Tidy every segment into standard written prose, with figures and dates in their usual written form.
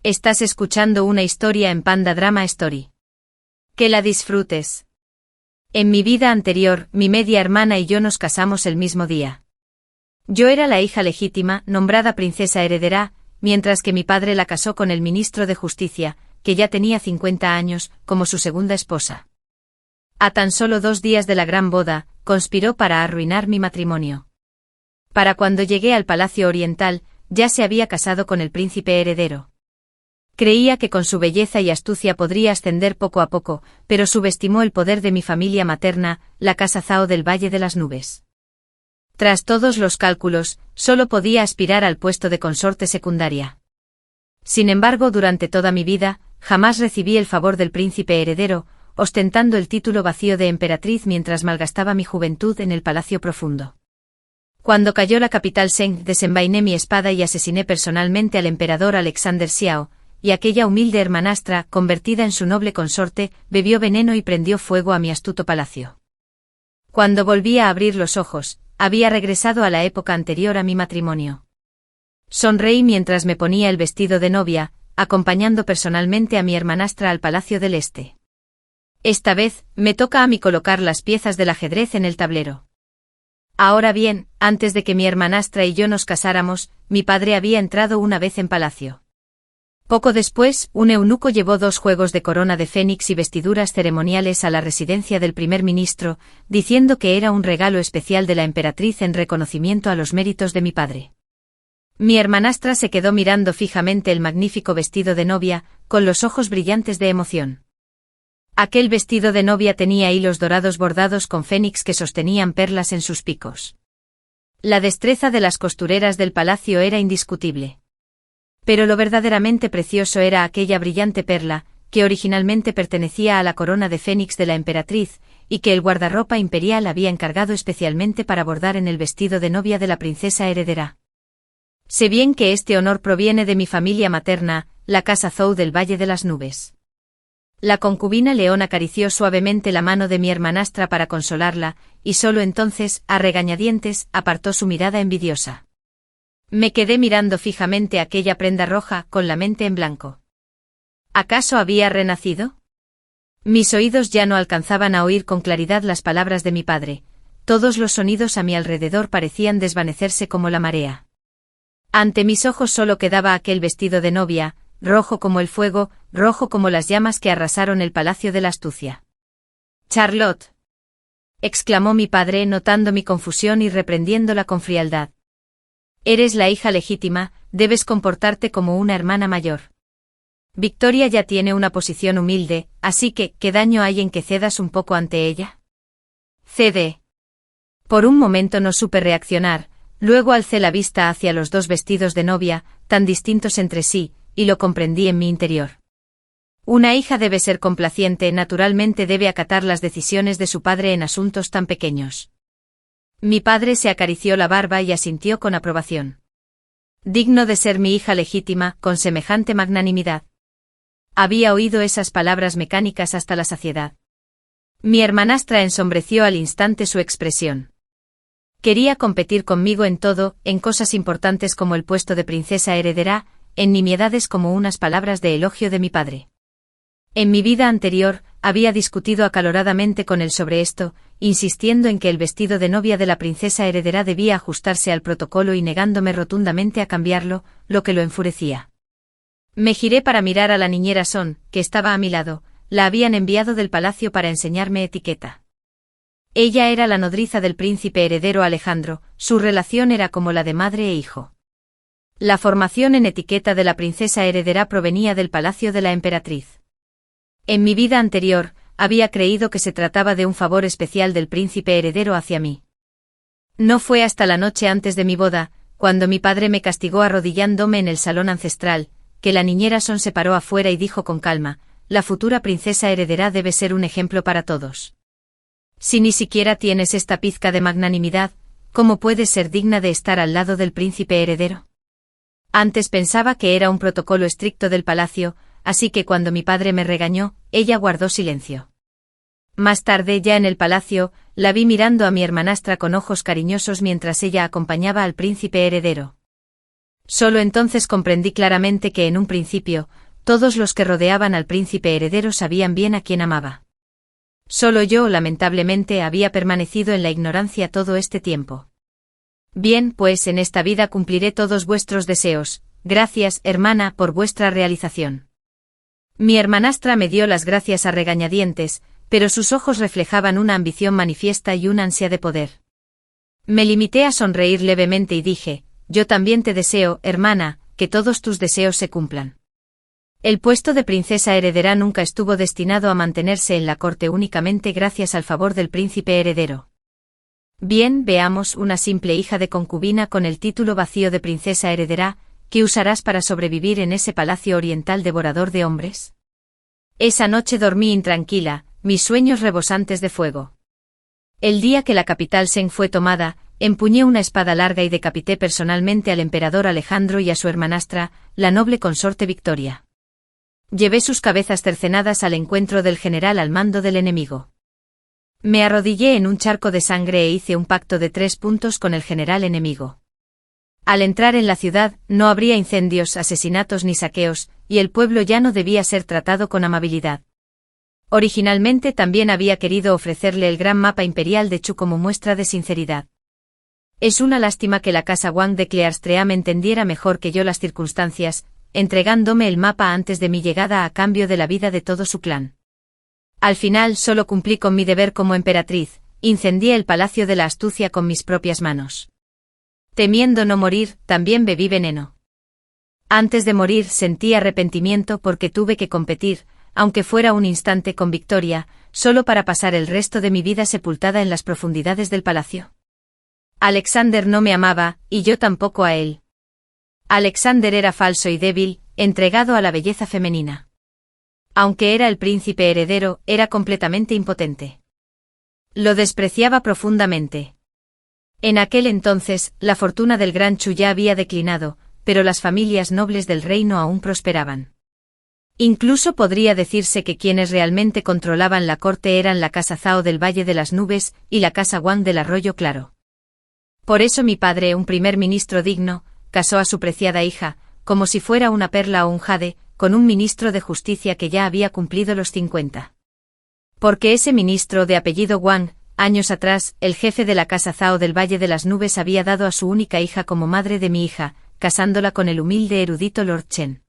Estás escuchando una historia en Panda Drama Story. Que la disfrutes. En mi vida anterior, mi media hermana y yo nos casamos el mismo día. Yo era la hija legítima, nombrada princesa heredera, mientras que mi padre la casó con el ministro de Justicia, que ya tenía 50 años, como su segunda esposa. A tan solo 2 días de la gran boda, conspiró para arruinar mi matrimonio. Para cuando llegué al Palacio Oriental, ya se había casado con el príncipe heredero. Creía que con su belleza y astucia podría ascender poco a poco, pero subestimó el poder de mi familia materna, la casa Zhao del Valle de las Nubes. Tras todos los cálculos, solo podía aspirar al puesto de consorte secundaria. Sin embargo, durante toda mi vida, jamás recibí el favor del príncipe heredero, ostentando el título vacío de emperatriz mientras malgastaba mi juventud en el Palacio Profundo. Cuando cayó la capital Zheng, desenvainé mi espada y asesiné personalmente al emperador Alexander Xiao, y aquella humilde hermanastra, convertida en su noble consorte, bebió veneno y prendió fuego a mi astuto palacio. Cuando volví a abrir los ojos, había regresado a la época anterior a mi matrimonio. Sonreí mientras me ponía el vestido de novia, acompañando personalmente a mi hermanastra al Palacio del Este. Esta vez, me toca a mí colocar las piezas del ajedrez en el tablero. Ahora bien, antes de que mi hermanastra y yo nos casáramos, mi padre había entrado una vez en palacio. Poco después, un eunuco llevó 2 juegos de corona de fénix y vestiduras ceremoniales a la residencia del primer ministro, diciendo que era un regalo especial de la emperatriz en reconocimiento a los méritos de mi padre. Mi hermanastra se quedó mirando fijamente el magnífico vestido de novia, con los ojos brillantes de emoción. Aquel vestido de novia tenía hilos dorados bordados con fénix que sostenían perlas en sus picos. La destreza de las costureras del palacio era indiscutible. Pero lo verdaderamente precioso era aquella brillante perla, que originalmente pertenecía a la corona de fénix de la emperatriz, y que el guardarropa imperial había encargado especialmente para bordar en el vestido de novia de la princesa heredera. Sé bien que este honor proviene de mi familia materna, la casa Zhou del Valle de las Nubes. La concubina León acarició suavemente la mano de mi hermanastra para consolarla, y solo entonces, a regañadientes, apartó su mirada envidiosa. Me quedé mirando fijamente aquella prenda roja, con la mente en blanco. ¿Acaso había renacido? Mis oídos ya no alcanzaban a oír con claridad las palabras de mi padre. Todos los sonidos a mi alrededor parecían desvanecerse como la marea. Ante mis ojos solo quedaba aquel vestido de novia, rojo como el fuego, rojo como las llamas que arrasaron el Palacio de la Astucia. «Charlotte», exclamó mi padre notando mi confusión y reprendiéndola con frialdad. «Eres la hija legítima, debes comportarte como una hermana mayor. Victoria ya tiene una posición humilde, así que, ¿qué daño hay en que cedas un poco ante ella?» Cedé. Por un momento no supe reaccionar, luego alcé la vista hacia los 2 vestidos de novia, tan distintos entre sí, y lo comprendí en mi interior. Una hija debe ser complaciente, naturalmente debe acatar las decisiones de su padre en asuntos tan pequeños. Mi padre se acarició la barba y asintió con aprobación. Digno de ser mi hija legítima, con semejante magnanimidad. Había oído esas palabras mecánicas hasta la saciedad. Mi hermanastra ensombreció al instante su expresión. Quería competir conmigo en todo, en cosas importantes como el puesto de princesa heredera, en nimiedades como unas palabras de elogio de mi padre. En mi vida anterior, había discutido acaloradamente con él sobre esto, insistiendo en que el vestido de novia de la princesa heredera debía ajustarse al protocolo y negándome rotundamente a cambiarlo, lo que lo enfurecía. Me giré para mirar a la niñera Son, que estaba a mi lado. La habían enviado del palacio para enseñarme etiqueta. Ella era la nodriza del príncipe heredero Alejandro, su relación era como la de madre e hijo. La formación en etiqueta de la princesa heredera provenía del palacio de la emperatriz. En mi vida anterior, había creído que se trataba de un favor especial del príncipe heredero hacia mí. No fue hasta la noche antes de mi boda, cuando mi padre me castigó arrodillándome en el salón ancestral, que la niñera Son se paró afuera y dijo con calma: «La futura princesa heredera debe ser un ejemplo para todos. Si ni siquiera tienes esta pizca de magnanimidad, ¿cómo puedes ser digna de estar al lado del príncipe heredero?» Antes pensaba que era un protocolo estricto del palacio, así que cuando mi padre me regañó, ella guardó silencio. Más tarde, ya en el palacio, la vi mirando a mi hermanastra con ojos cariñosos mientras ella acompañaba al príncipe heredero. Solo entonces comprendí claramente que en un principio, todos los que rodeaban al príncipe heredero sabían bien a quién amaba. Solo yo, lamentablemente, había permanecido en la ignorancia todo este tiempo. Bien, pues en esta vida cumpliré todos vuestros deseos. Gracias, hermana, por vuestra realización. Mi hermanastra me dio las gracias a regañadientes, pero sus ojos reflejaban una ambición manifiesta y una ansia de poder. Me limité a sonreír levemente y dije, yo también te deseo, hermana, que todos tus deseos se cumplan. El puesto de princesa heredera nunca estuvo destinado a mantenerse en la corte únicamente gracias al favor del príncipe heredero. Bien, veamos una simple hija de concubina con el título vacío de princesa heredera, ¿qué usarás para sobrevivir en ese palacio oriental devorador de hombres? Esa noche dormí intranquila, mis sueños rebosantes de fuego. El día que la capital Seng fue tomada, empuñé una espada larga y decapité personalmente al emperador Alejandro y a su hermanastra, la noble consorte Victoria. Llevé sus cabezas cercenadas al encuentro del general al mando del enemigo. Me arrodillé en un charco de sangre e hice un pacto de 3 puntos con el general enemigo. Al entrar en la ciudad, no habría incendios, asesinatos ni saqueos, y el pueblo llano debía ser tratado con amabilidad. Originalmente también había querido ofrecerle el gran mapa imperial de Chu como muestra de sinceridad. Es una lástima que la casa Wang de Clearstream entendiera mejor que yo las circunstancias, entregándome el mapa antes de mi llegada a cambio de la vida de todo su clan. Al final solo cumplí con mi deber como emperatriz, incendié el palacio de la astucia con mis propias manos. Temiendo no morir, también bebí veneno. Antes de morir sentí arrepentimiento porque tuve que competir, aunque fuera un instante con Victoria, solo para pasar el resto de mi vida sepultada en las profundidades del palacio. Alexander no me amaba, y yo tampoco a él. Alexander era falso y débil, entregado a la belleza femenina. Aunque era el príncipe heredero, era completamente impotente. Lo despreciaba profundamente. En aquel entonces, la fortuna del Gran Chu ya había declinado, pero las familias nobles del reino aún prosperaban. Incluso podría decirse que quienes realmente controlaban la corte eran la casa Zhao del Valle de las Nubes y la casa Wang del Arroyo Claro. Por eso mi padre, un primer ministro digno, casó a su preciada hija, como si fuera una perla o un jade, con un ministro de justicia que ya había cumplido los 50. Porque ese ministro de apellido Wang, años atrás, el jefe de la casa Zhao del Valle de las Nubes había dado a su única hija como madre de mi hija, casándola con el humilde erudito Lord Chen.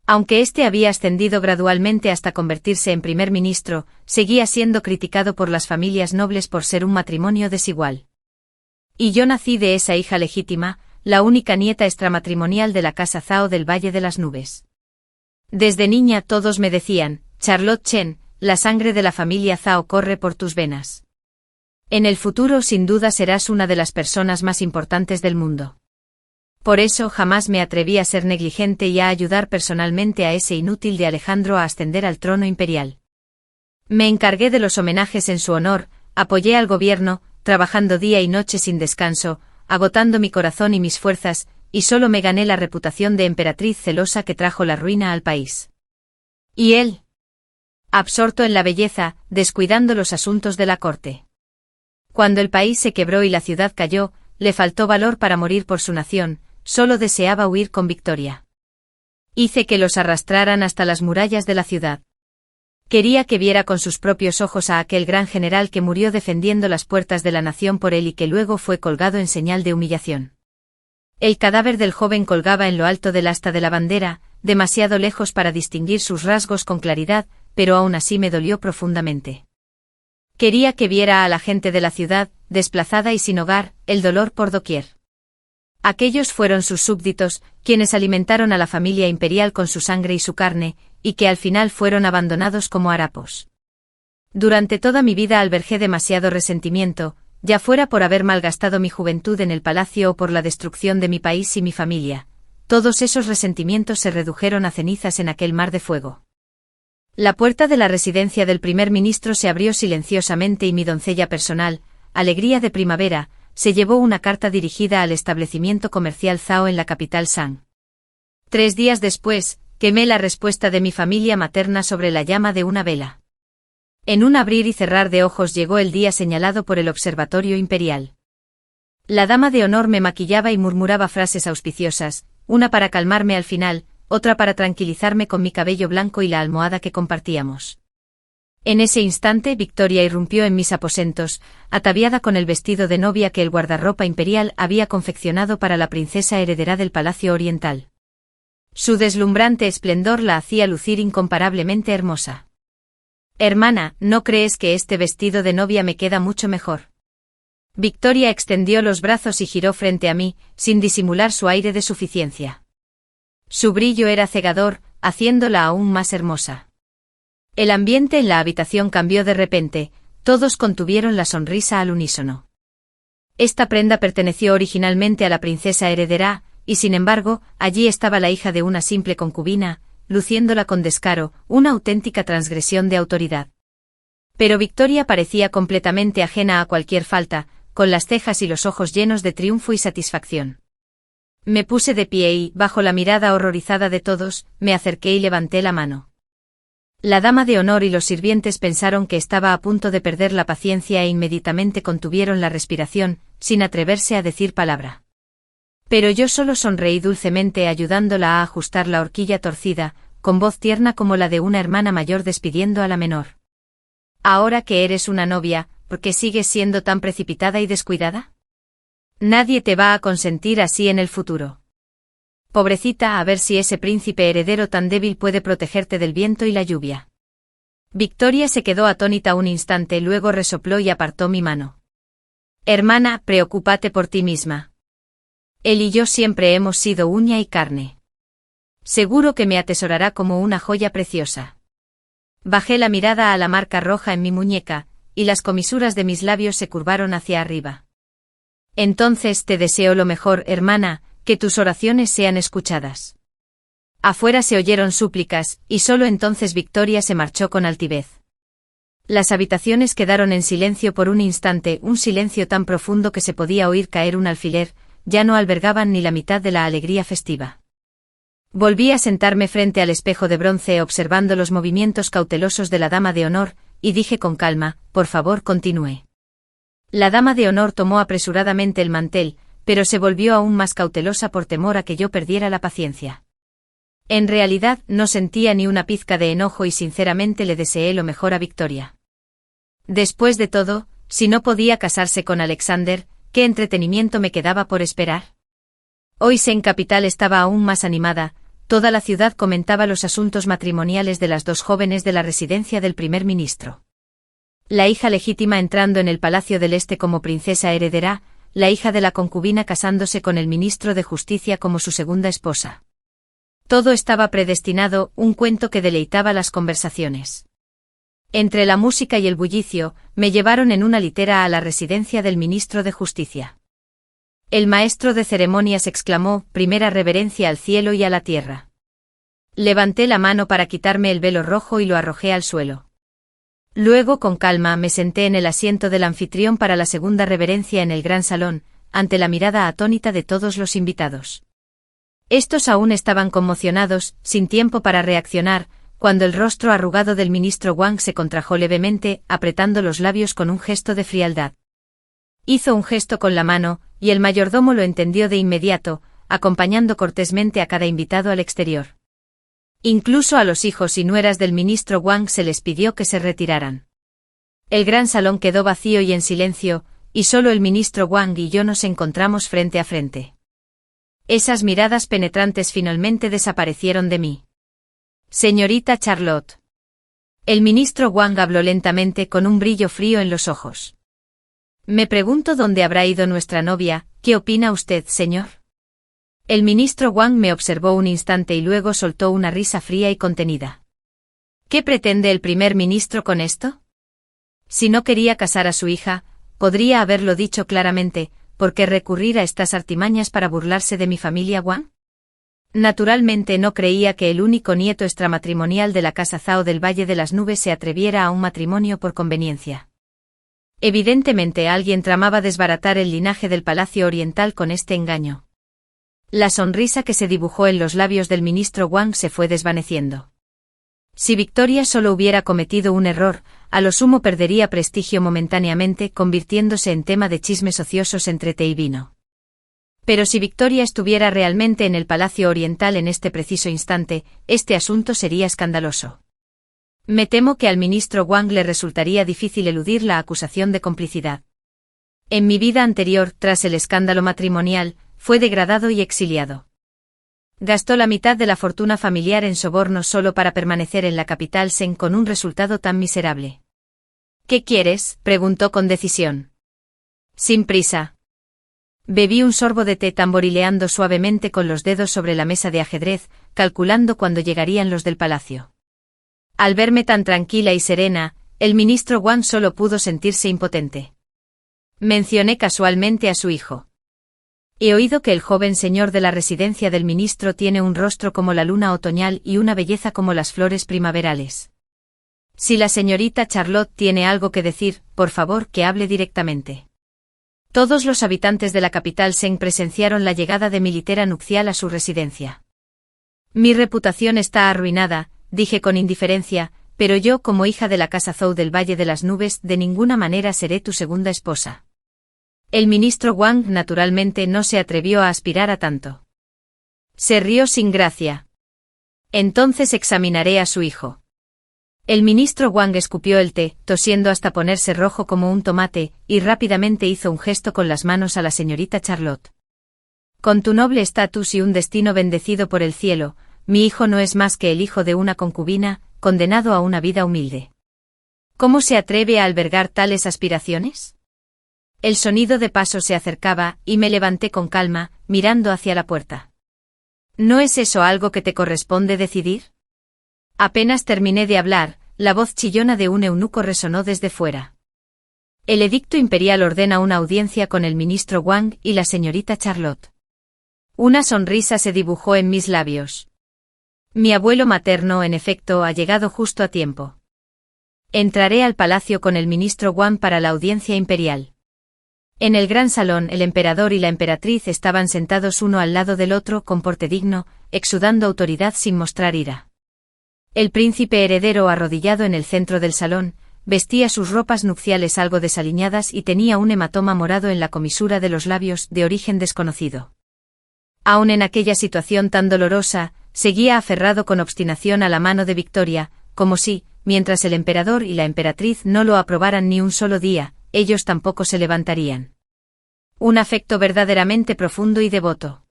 Aunque éste había ascendido gradualmente hasta convertirse en primer ministro, seguía siendo criticado por las familias nobles por ser un matrimonio desigual. Y yo nací de esa hija legítima, la única nieta extramatrimonial de la casa Zhao del Valle de las Nubes. Desde niña todos me decían, Charlotte Chen, la sangre de la familia Zhao corre por tus venas. En el futuro sin duda serás una de las personas más importantes del mundo. Por eso jamás me atreví a ser negligente y a ayudar personalmente a ese inútil de Alejandro a ascender al trono imperial. Me encargué de los homenajes en su honor, apoyé al gobierno, trabajando día y noche sin descanso, agotando mi corazón y mis fuerzas, y solo me gané la reputación de emperatriz celosa que trajo la ruina al país. ¿Y él? Absorto en la belleza, descuidando los asuntos de la corte. Cuando el país se quebró y la ciudad cayó, le faltó valor para morir por su nación, solo deseaba huir con Victoria. Hice que los arrastraran hasta las murallas de la ciudad. Quería que viera con sus propios ojos a aquel gran general que murió defendiendo las puertas de la nación por él y que luego fue colgado en señal de humillación. El cadáver del joven colgaba en lo alto del asta de la bandera, demasiado lejos para distinguir sus rasgos con claridad, pero aún así me dolió profundamente. Quería que viera a la gente de la ciudad, desplazada y sin hogar, el dolor por doquier. Aquellos fueron sus súbditos, quienes alimentaron a la familia imperial con su sangre y su carne, y que al final fueron abandonados como harapos. Durante toda mi vida albergué demasiado resentimiento, ya fuera por haber malgastado mi juventud en el palacio o por la destrucción de mi país y mi familia. Todos esos resentimientos se redujeron a cenizas en aquel mar de fuego. La puerta de la residencia del primer ministro se abrió silenciosamente y mi doncella personal, Alegría de Primavera, se llevó una carta dirigida al establecimiento comercial Zhao en la capital Sang. 3 días después, quemé la respuesta de mi familia materna sobre la llama de una vela. En un abrir y cerrar de ojos llegó el día señalado por el observatorio imperial. La dama de honor me maquillaba y murmuraba frases auspiciosas, una para calmarme al final, otra para tranquilizarme con mi cabello blanco y la almohada que compartíamos. En ese instante Victoria irrumpió en mis aposentos, ataviada con el vestido de novia que el guardarropa imperial había confeccionado para la princesa heredera del Palacio Oriental. Su deslumbrante esplendor la hacía lucir incomparablemente hermosa. «Hermana, ¿no crees que este vestido de novia me queda mucho mejor?» Victoria extendió los brazos y giró frente a mí, sin disimular su aire de suficiencia. Su brillo era cegador, haciéndola aún más hermosa. El ambiente en la habitación cambió de repente, todos contuvieron la sonrisa al unísono. Esta prenda perteneció originalmente a la princesa heredera, y sin embargo, allí estaba la hija de una simple concubina, luciéndola con descaro, una auténtica transgresión de autoridad. Pero Victoria parecía completamente ajena a cualquier falta, con las cejas y los ojos llenos de triunfo y satisfacción. Me puse de pie y, bajo la mirada horrorizada de todos, me acerqué y levanté la mano. La dama de honor y los sirvientes pensaron que estaba a punto de perder la paciencia e inmediatamente contuvieron la respiración, sin atreverse a decir palabra. Pero yo solo sonreí dulcemente ayudándola a ajustar la horquilla torcida, con voz tierna como la de una hermana mayor despidiendo a la menor. «Ahora que eres una novia, ¿por qué sigues siendo tan precipitada y descuidada? Nadie te va a consentir así en el futuro. Pobrecita, a ver si ese príncipe heredero tan débil puede protegerte del viento y la lluvia». Victoria se quedó atónita un instante, luego resopló y apartó mi mano. «Hermana, preocúpate por ti misma. Él y yo siempre hemos sido uña y carne. Seguro que me atesorará como una joya preciosa». Bajé la mirada a la marca roja en mi muñeca, y las comisuras de mis labios se curvaron hacia arriba. «Entonces te deseo lo mejor, hermana, que tus oraciones sean escuchadas». Afuera se oyeron súplicas, y solo entonces Victoria se marchó con altivez. Las habitaciones quedaron en silencio por un instante, un silencio tan profundo que se podía oír caer un alfiler, ya no albergaban ni la mitad de la alegría festiva. Volví a sentarme frente al espejo de bronce observando los movimientos cautelosos de la dama de honor, y dije con calma: «Por favor, continúe». La dama de honor tomó apresuradamente el mantel, pero se volvió aún más cautelosa por temor a que yo perdiera la paciencia. En realidad, no sentía ni una pizca de enojo y sinceramente le deseé lo mejor a Victoria. Después de todo, si no podía casarse con Alexander, ¿qué entretenimiento me quedaba por esperar? Hoy Sen Capital estaba aún más animada, toda la ciudad comentaba los asuntos matrimoniales de las dos jóvenes de la residencia del primer ministro. La hija legítima entrando en el Palacio del Este como princesa heredera, la hija de la concubina casándose con el ministro de Justicia como su segunda esposa. Todo estaba predestinado, un cuento que deleitaba las conversaciones. Entre la música y el bullicio, me llevaron en una litera a la residencia del ministro de Justicia. El maestro de ceremonias exclamó: «Primera reverencia al cielo y a la tierra». Levanté la mano para quitarme el velo rojo y lo arrojé al suelo. Luego, con calma, me senté en el asiento del anfitrión para la segunda reverencia en el gran salón, ante la mirada atónita de todos los invitados. Estos aún estaban conmocionados, sin tiempo para reaccionar, cuando el rostro arrugado del ministro Wang se contrajo levemente, apretando los labios con un gesto de frialdad. Hizo un gesto con la mano, y el mayordomo lo entendió de inmediato, acompañando cortésmente a cada invitado al exterior. Incluso a los hijos y nueras del ministro Wang se les pidió que se retiraran. El gran salón quedó vacío y en silencio, y solo el ministro Wang y yo nos encontramos frente a frente. Esas miradas penetrantes finalmente desaparecieron de mí. «Señorita Charlotte». El ministro Wang habló lentamente con un brillo frío en los ojos. «Me pregunto dónde habrá ido nuestra novia, ¿qué opina usted, señor?». El ministro Wang me observó un instante y luego soltó una risa fría y contenida. «¿Qué pretende el primer ministro con esto? Si no quería casar a su hija, podría haberlo dicho claramente, ¿por qué recurrir a estas artimañas para burlarse de mi familia Wang?». Naturalmente no creía que el único nieto extramatrimonial de la casa Zhao del Valle de las Nubes se atreviera a un matrimonio por conveniencia. Evidentemente alguien tramaba desbaratar el linaje del Palacio Oriental con este engaño. La sonrisa que se dibujó en los labios del ministro Wang se fue desvaneciendo. Si Victoria solo hubiera cometido un error, a lo sumo perdería prestigio momentáneamente, convirtiéndose en tema de chismes ociosos entre té y vino. Pero si Victoria estuviera realmente en el Palacio Oriental en este preciso instante, este asunto sería escandaloso. Me temo que al ministro Wang le resultaría difícil eludir la acusación de complicidad. En mi vida anterior, tras el escándalo matrimonial, fue degradado y exiliado. Gastó la mitad de la fortuna familiar en sobornos solo para permanecer en la capital Shen con un resultado tan miserable. ¿Qué quieres?, preguntó con decisión. Sin prisa. Bebí un sorbo de té tamborileando suavemente con los dedos sobre la mesa de ajedrez, calculando cuándo llegarían los del palacio. Al verme tan tranquila y serena, el ministro Wang solo pudo sentirse impotente. Mencioné casualmente a su hijo. He oído que el joven señor de la residencia del ministro tiene un rostro como la luna otoñal y una belleza como las flores primaverales. Si la señorita Charlotte tiene algo que decir, por favor que hable directamente. Todos los habitantes de la capital Shen presenciaron la llegada de mi litera nupcial a su residencia. Mi reputación está arruinada, dije con indiferencia, pero yo como hija de la casa Zhou del Valle de las Nubes de ninguna manera seré tu segunda esposa. El ministro Wang naturalmente no se atrevió a aspirar a tanto. Se rió sin gracia. Entonces examinaré a su hijo. El ministro Wang escupió el té, tosiendo hasta ponerse rojo como un tomate, y rápidamente hizo un gesto con las manos a la señorita Charlotte. Con tu noble estatus y un destino bendecido por el cielo, mi hijo no es más que el hijo de una concubina, condenado a una vida humilde. ¿Cómo se atreve a albergar tales aspiraciones? El sonido de pasos se acercaba, y me levanté con calma, mirando hacia la puerta. ¿No es eso algo que te corresponde decidir? Apenas terminé de hablar, la voz chillona de un eunuco resonó desde fuera. El edicto imperial ordena una audiencia con el ministro Wang y la señorita Charlotte. Una sonrisa se dibujó en mis labios. Mi abuelo materno, en efecto, ha llegado justo a tiempo. Entraré al palacio con el ministro Wang para la audiencia imperial. En el gran salón el emperador y la emperatriz estaban sentados uno al lado del otro con porte digno, exudando autoridad sin mostrar ira. El príncipe heredero arrodillado en el centro del salón, vestía sus ropas nupciales algo desaliñadas y tenía un hematoma morado en la comisura de los labios de origen desconocido. Aun en aquella situación tan dolorosa, seguía aferrado con obstinación a la mano de Victoria, como si, mientras el emperador y la emperatriz no lo aprobaran ni un solo día, ellos tampoco se levantarían. Un afecto verdaderamente profundo y devoto.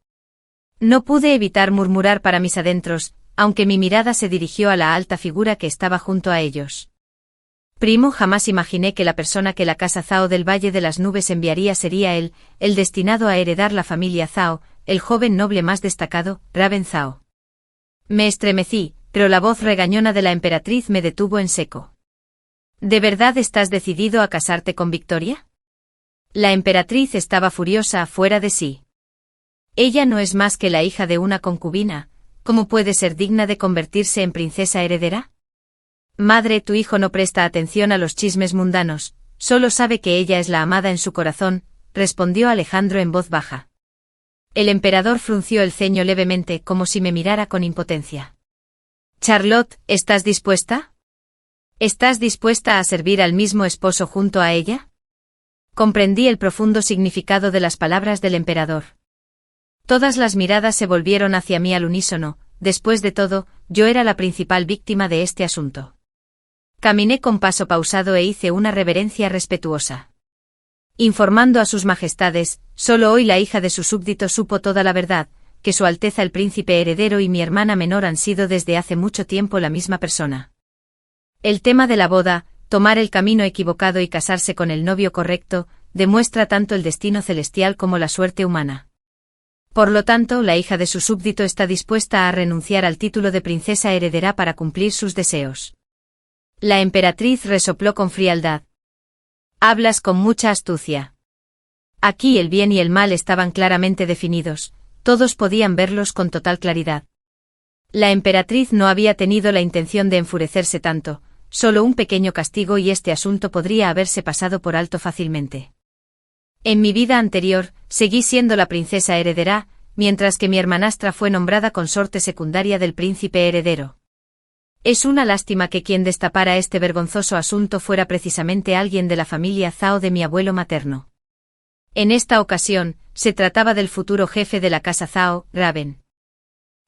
No pude evitar murmurar para mis adentros, aunque mi mirada se dirigió a la alta figura que estaba junto a ellos. Primo, jamás imaginé que la persona que la casa Zhao del Valle de las Nubes enviaría sería él, el destinado a heredar la familia Zhao, el joven noble más destacado, Raven Zhao. Me estremecí, pero la voz regañona de la emperatriz me detuvo en seco. ¿De verdad estás decidido a casarte con Victoria? La emperatriz estaba furiosa, fuera de sí. Ella no es más que la hija de una concubina, ¿cómo puede ser digna de convertirse en princesa heredera? Madre, tu hijo no presta atención a los chismes mundanos, solo sabe que ella es la amada en su corazón, respondió Alejandro en voz baja. El emperador frunció el ceño levemente como si me mirara con impotencia. Charlotte, ¿estás dispuesta? ¿Estás dispuesta a servir al mismo esposo junto a ella? Comprendí el profundo significado de las palabras del emperador. Todas las miradas se volvieron hacia mí al unísono, después de todo, yo era la principal víctima de este asunto. Caminé con paso pausado e hice una reverencia respetuosa. Informando a sus majestades, solo hoy la hija de su súbdito supo toda la verdad, que su Alteza el príncipe heredero y mi hermana menor han sido desde hace mucho tiempo la misma persona. El tema de la boda, tomar el camino equivocado y casarse con el novio correcto, demuestra tanto el destino celestial como la suerte humana. Por lo tanto, la hija de su súbdito está dispuesta a renunciar al título de princesa heredera para cumplir sus deseos. La emperatriz resopló con frialdad. Hablas con mucha astucia. Aquí el bien y el mal estaban claramente definidos, todos podían verlos con total claridad. La emperatriz no había tenido la intención de enfurecerse tanto, solo un pequeño castigo y este asunto podría haberse pasado por alto fácilmente. En mi vida anterior, seguí siendo la princesa heredera, mientras que mi hermanastra fue nombrada consorte secundaria del príncipe heredero. Es una lástima que quien destapara este vergonzoso asunto fuera precisamente alguien de la familia Zhao de mi abuelo materno. En esta ocasión, se trataba del futuro jefe de la casa Zhao, Raven.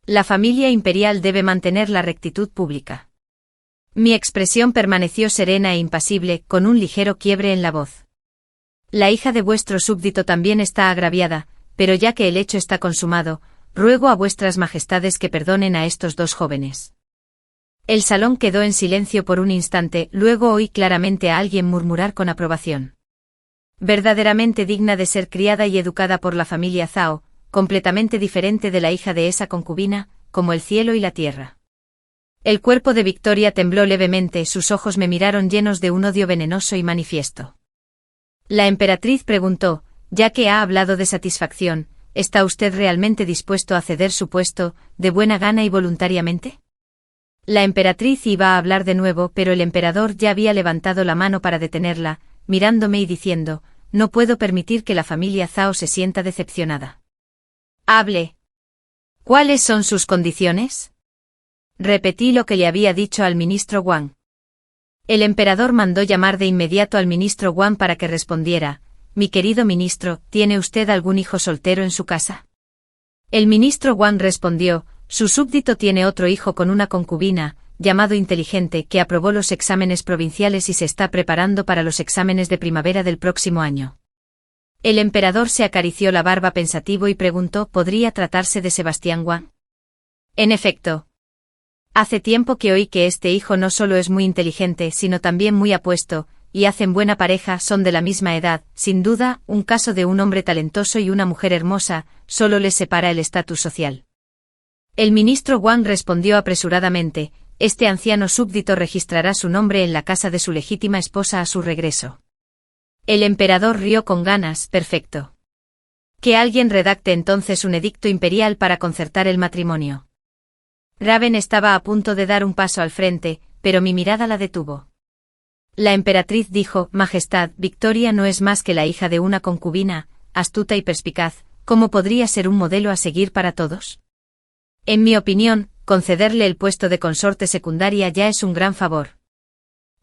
La familia imperial debe mantener la rectitud pública. Mi expresión permaneció serena e impasible, con un ligero quiebre en la voz. La hija de vuestro súbdito también está agraviada, pero ya que el hecho está consumado, ruego a vuestras majestades que perdonen a estos dos jóvenes. El salón quedó en silencio por un instante, luego oí claramente a alguien murmurar con aprobación. Verdaderamente digna de ser criada y educada por la familia Zhao, completamente diferente de la hija de esa concubina, como el cielo y la tierra. El cuerpo de Victoria tembló levemente, sus ojos me miraron llenos de un odio venenoso y manifiesto. La emperatriz preguntó, ya que ha hablado de satisfacción, ¿está usted realmente dispuesto a ceder su puesto, de buena gana y voluntariamente? La emperatriz iba a hablar de nuevo, pero el emperador ya había levantado la mano para detenerla, mirándome y diciendo, no puedo permitir que la familia Zhao se sienta decepcionada. Hable. ¿Cuáles son sus condiciones? Repetí lo que le había dicho al ministro Wang. El emperador mandó llamar de inmediato al ministro Wang para que respondiera, mi querido ministro, ¿tiene usted algún hijo soltero en su casa? El ministro Wang respondió, su súbdito tiene otro hijo con una concubina, llamado Inteligente, que aprobó los exámenes provinciales y se está preparando para los exámenes de primavera del próximo año. El emperador se acarició la barba pensativo y preguntó, ¿podría tratarse de Sebastián Wang? En efecto. Hace tiempo que oí que este hijo no solo es muy inteligente, sino también muy apuesto, y hacen buena pareja, son de la misma edad, sin duda, un caso de un hombre talentoso y una mujer hermosa, solo les separa el estatus social. El ministro Wang respondió apresuradamente, este anciano súbdito registrará su nombre en la casa de su legítima esposa a su regreso. El emperador rió con ganas, perfecto. Que alguien redacte entonces un edicto imperial para concertar el matrimonio. Raven estaba a punto de dar un paso al frente, pero mi mirada la detuvo. La emperatriz dijo, Majestad, Victoria no es más que la hija de una concubina, astuta y perspicaz, ¿cómo podría ser un modelo a seguir para todos? En mi opinión, concederle el puesto de consorte secundaria ya es un gran favor.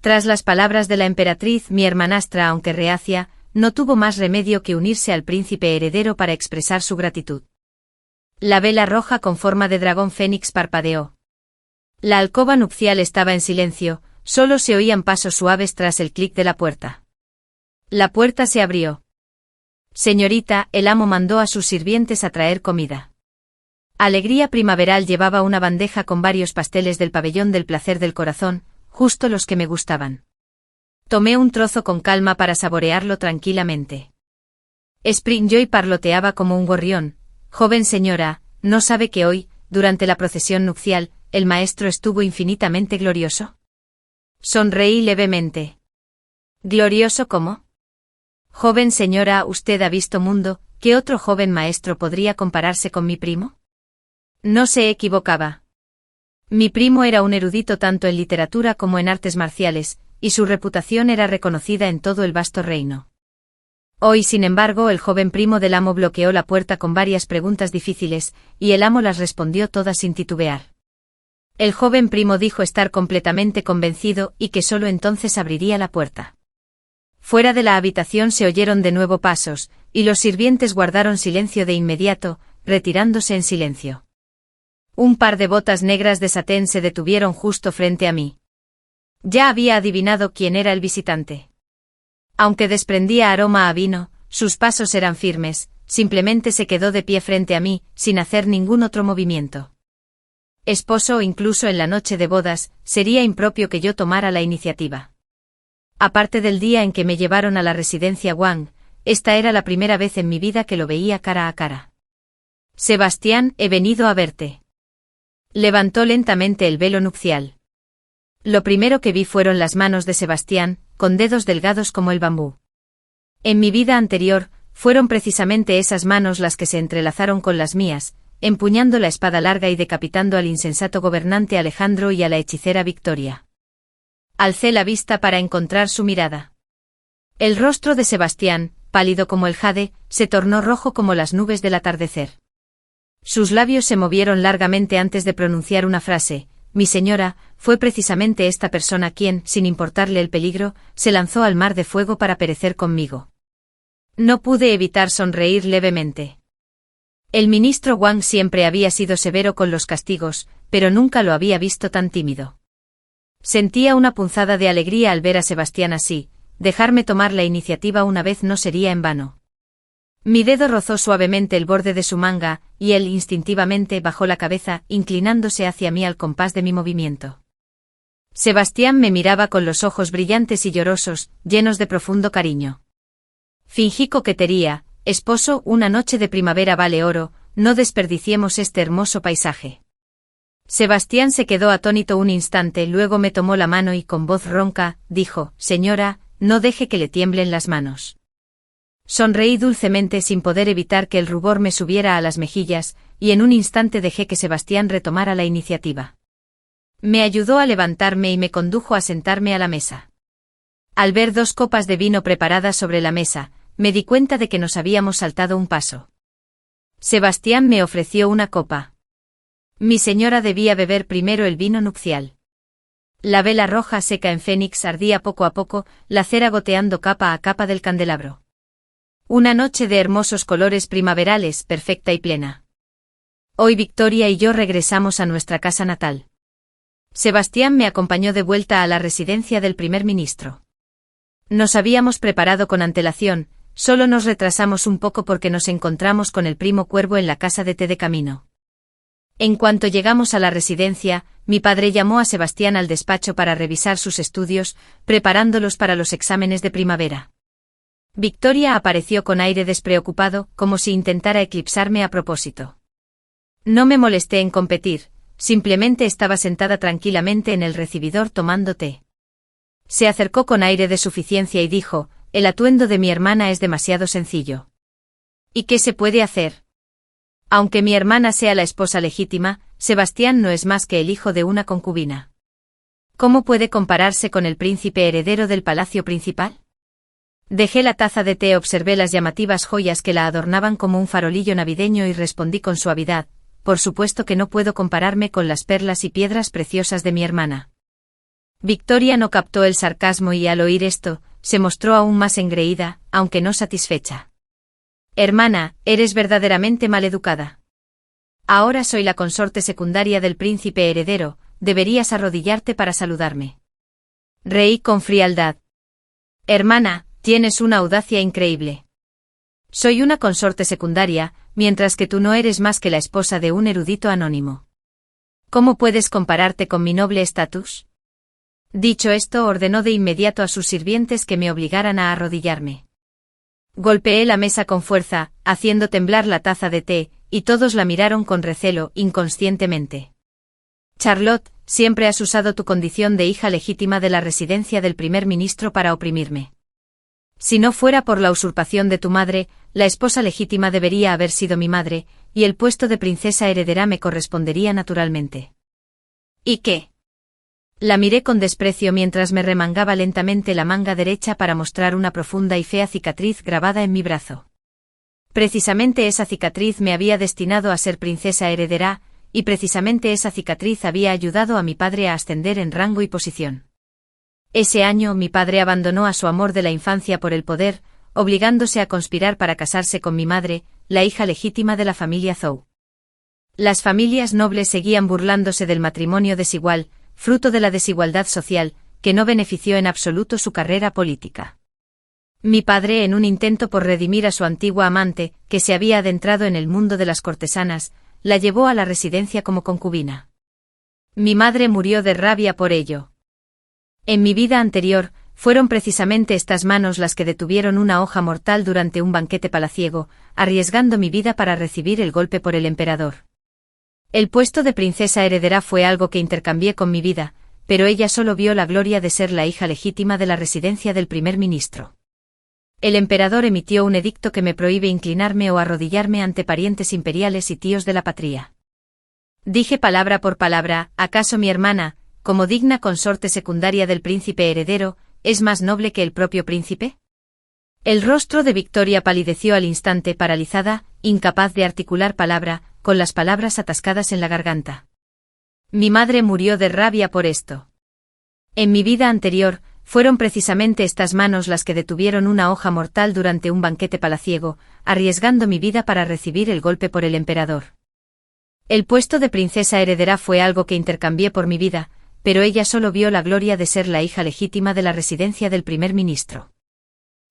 Tras las palabras de la emperatriz, mi hermanastra, aunque reacia, no tuvo más remedio que unirse al príncipe heredero para expresar su gratitud. La vela roja con forma de dragón fénix parpadeó. La alcoba nupcial estaba en silencio, solo se oían pasos suaves tras el clic de la puerta. La puerta se abrió. Señorita, el amo mandó a sus sirvientes a traer comida. Alegría Primaveral llevaba una bandeja con varios pasteles del pabellón del placer del corazón, justo los que me gustaban. Tomé un trozo con calma para saborearlo tranquilamente. Springjoy parloteaba como un gorrión. Joven señora, ¿no sabe que hoy, durante la procesión nupcial, el maestro estuvo infinitamente glorioso? Sonreí levemente. ¿Glorioso cómo? Joven señora, usted ha visto mundo, ¿qué otro joven maestro podría compararse con mi primo? No se equivocaba. Mi primo era un erudito tanto en literatura como en artes marciales, y su reputación era reconocida en todo el vasto reino. Hoy, sin embargo, el joven primo del amo bloqueó la puerta con varias preguntas difíciles, y el amo las respondió todas sin titubear. El joven primo dijo estar completamente convencido y que solo entonces abriría la puerta. Fuera de la habitación se oyeron de nuevo pasos, y los sirvientes guardaron silencio de inmediato, retirándose en silencio. Un par de botas negras de satén se detuvieron justo frente a mí. Ya había adivinado quién era el visitante. Aunque desprendía aroma a vino, sus pasos eran firmes, simplemente se quedó de pie frente a mí, sin hacer ningún otro movimiento. Esposo, incluso en la noche de bodas, sería impropio que yo tomara la iniciativa. Aparte del día en que me llevaron a la residencia Wang, esta era la primera vez en mi vida que lo veía cara a cara. Sebastián, he venido a verte. Levantó lentamente el velo nupcial. Lo primero que vi fueron las manos de Sebastián, con dedos delgados como el bambú. En mi vida anterior, fueron precisamente esas manos las que se entrelazaron con las mías, empuñando la espada larga y decapitando al insensato gobernante Alejandro y a la hechicera Victoria. Alcé la vista para encontrar su mirada. El rostro de Sebastián, pálido como el jade, se tornó rojo como las nubes del atardecer. Sus labios se movieron largamente antes de pronunciar una frase. Mi señora, fue precisamente esta persona quien, sin importarle el peligro, se lanzó al mar de fuego para perecer conmigo. No pude evitar sonreír levemente. El ministro Wang siempre había sido severo con los castigos, pero nunca lo había visto tan tímido. Sentía una punzada de alegría al ver a Sebastián así. Dejarme tomar la iniciativa una vez no sería en vano. Mi dedo rozó suavemente el borde de su manga, y él instintivamente bajó la cabeza, inclinándose hacia mí al compás de mi movimiento. Sebastián me miraba con los ojos brillantes y llorosos, llenos de profundo cariño. Fingí coquetería: esposo, una noche de primavera vale oro, no desperdiciemos este hermoso paisaje. Sebastián se quedó atónito un instante, luego me tomó la mano y con voz ronca, dijo: señora, no deje que le tiemblen las manos. Sonreí dulcemente sin poder evitar que el rubor me subiera a las mejillas, y en un instante dejé que Sebastián retomara la iniciativa. Me ayudó a levantarme y me condujo a sentarme a la mesa. Al ver 2 copas de vino preparadas sobre la mesa, me di cuenta de que nos habíamos saltado un paso. Sebastián me ofreció una copa. Mi señora debía beber primero el vino nupcial. La vela roja seca en fénix ardía poco a poco, la cera goteando capa a capa del candelabro. Una noche de hermosos colores primaverales, perfecta y plena. Hoy Victoria y yo regresamos a nuestra casa natal. Sebastián me acompañó de vuelta a la residencia del primer ministro. Nos habíamos preparado con antelación, solo nos retrasamos un poco porque nos encontramos con el primo Cuervo en la casa de té de camino. En cuanto llegamos a la residencia, mi padre llamó a Sebastián al despacho para revisar sus estudios, preparándolos para los exámenes de primavera. Victoria apareció con aire despreocupado, como si intentara eclipsarme a propósito. No me molesté en competir, simplemente estaba sentada tranquilamente en el recibidor tomando té. Se acercó con aire de suficiencia y dijo: el atuendo de mi hermana es demasiado sencillo. ¿Y qué se puede hacer? Aunque mi hermana sea la esposa legítima, Sebastián no es más que el hijo de una concubina. ¿Cómo puede compararse con el príncipe heredero del palacio principal? Dejé la taza de té, observé las llamativas joyas que la adornaban como un farolillo navideño y respondí con suavidad: por supuesto que no puedo compararme con las perlas y piedras preciosas de mi hermana. Victoria no captó el sarcasmo y al oír esto, se mostró aún más engreída, aunque no satisfecha. Hermana, eres verdaderamente maleducada. Ahora soy la consorte secundaria del príncipe heredero, deberías arrodillarte para saludarme. Reí con frialdad. Hermana, tienes una audacia increíble. Soy una consorte secundaria, mientras que tú no eres más que la esposa de un erudito anónimo. ¿Cómo puedes compararte con mi noble estatus? Dicho esto, ordenó de inmediato a sus sirvientes que me obligaran a arrodillarme. Golpeé la mesa con fuerza, haciendo temblar la taza de té, y todos la miraron con recelo, inconscientemente. Charlotte, siempre has usado tu condición de hija legítima de la residencia del primer ministro para oprimirme. Si no fuera por la usurpación de tu madre, la esposa legítima debería haber sido mi madre, y el puesto de princesa heredera me correspondería naturalmente. ¿Y qué? La miré con desprecio mientras me remangaba lentamente la manga derecha para mostrar una profunda y fea cicatriz grabada en mi brazo. Precisamente esa cicatriz me había destinado a ser princesa heredera, y precisamente esa cicatriz había ayudado a mi padre a ascender en rango y posición. Ese año mi padre abandonó a su amor de la infancia por el poder, obligándose a conspirar para casarse con mi madre, la hija legítima de la familia Zhou. Las familias nobles seguían burlándose del matrimonio desigual, fruto de la desigualdad social, que no benefició en absoluto su carrera política. Mi padre, en un intento por redimir a su antigua amante, que se había adentrado en el mundo de las cortesanas, la llevó a la residencia como concubina. Mi madre murió de rabia por ello. En mi vida anterior, fueron precisamente estas manos las que detuvieron una hoja mortal durante un banquete palaciego, arriesgando mi vida para recibir el golpe por el emperador. El puesto de princesa heredera fue algo que intercambié con mi vida, pero ella solo vio la gloria de ser la hija legítima de la residencia del primer ministro. El emperador emitió un edicto que me prohíbe inclinarme o arrodillarme ante parientes imperiales y tíos de la patria. Dije palabra por palabra: ¿acaso mi hermana, como digna consorte secundaria del príncipe heredero, es más noble que el propio príncipe? El rostro de Victoria palideció al instante, paralizada, incapaz de articular palabra, con las palabras atascadas en la garganta. Mi madre murió de rabia por esto. En mi vida anterior, Fueron precisamente estas manos las que detuvieron una hoja mortal durante un banquete palaciego, arriesgando mi vida para recibir el golpe por el emperador. El puesto de princesa heredera fue algo que intercambié por mi vida, pero ella solo vio la gloria de ser la hija legítima de la residencia del primer ministro.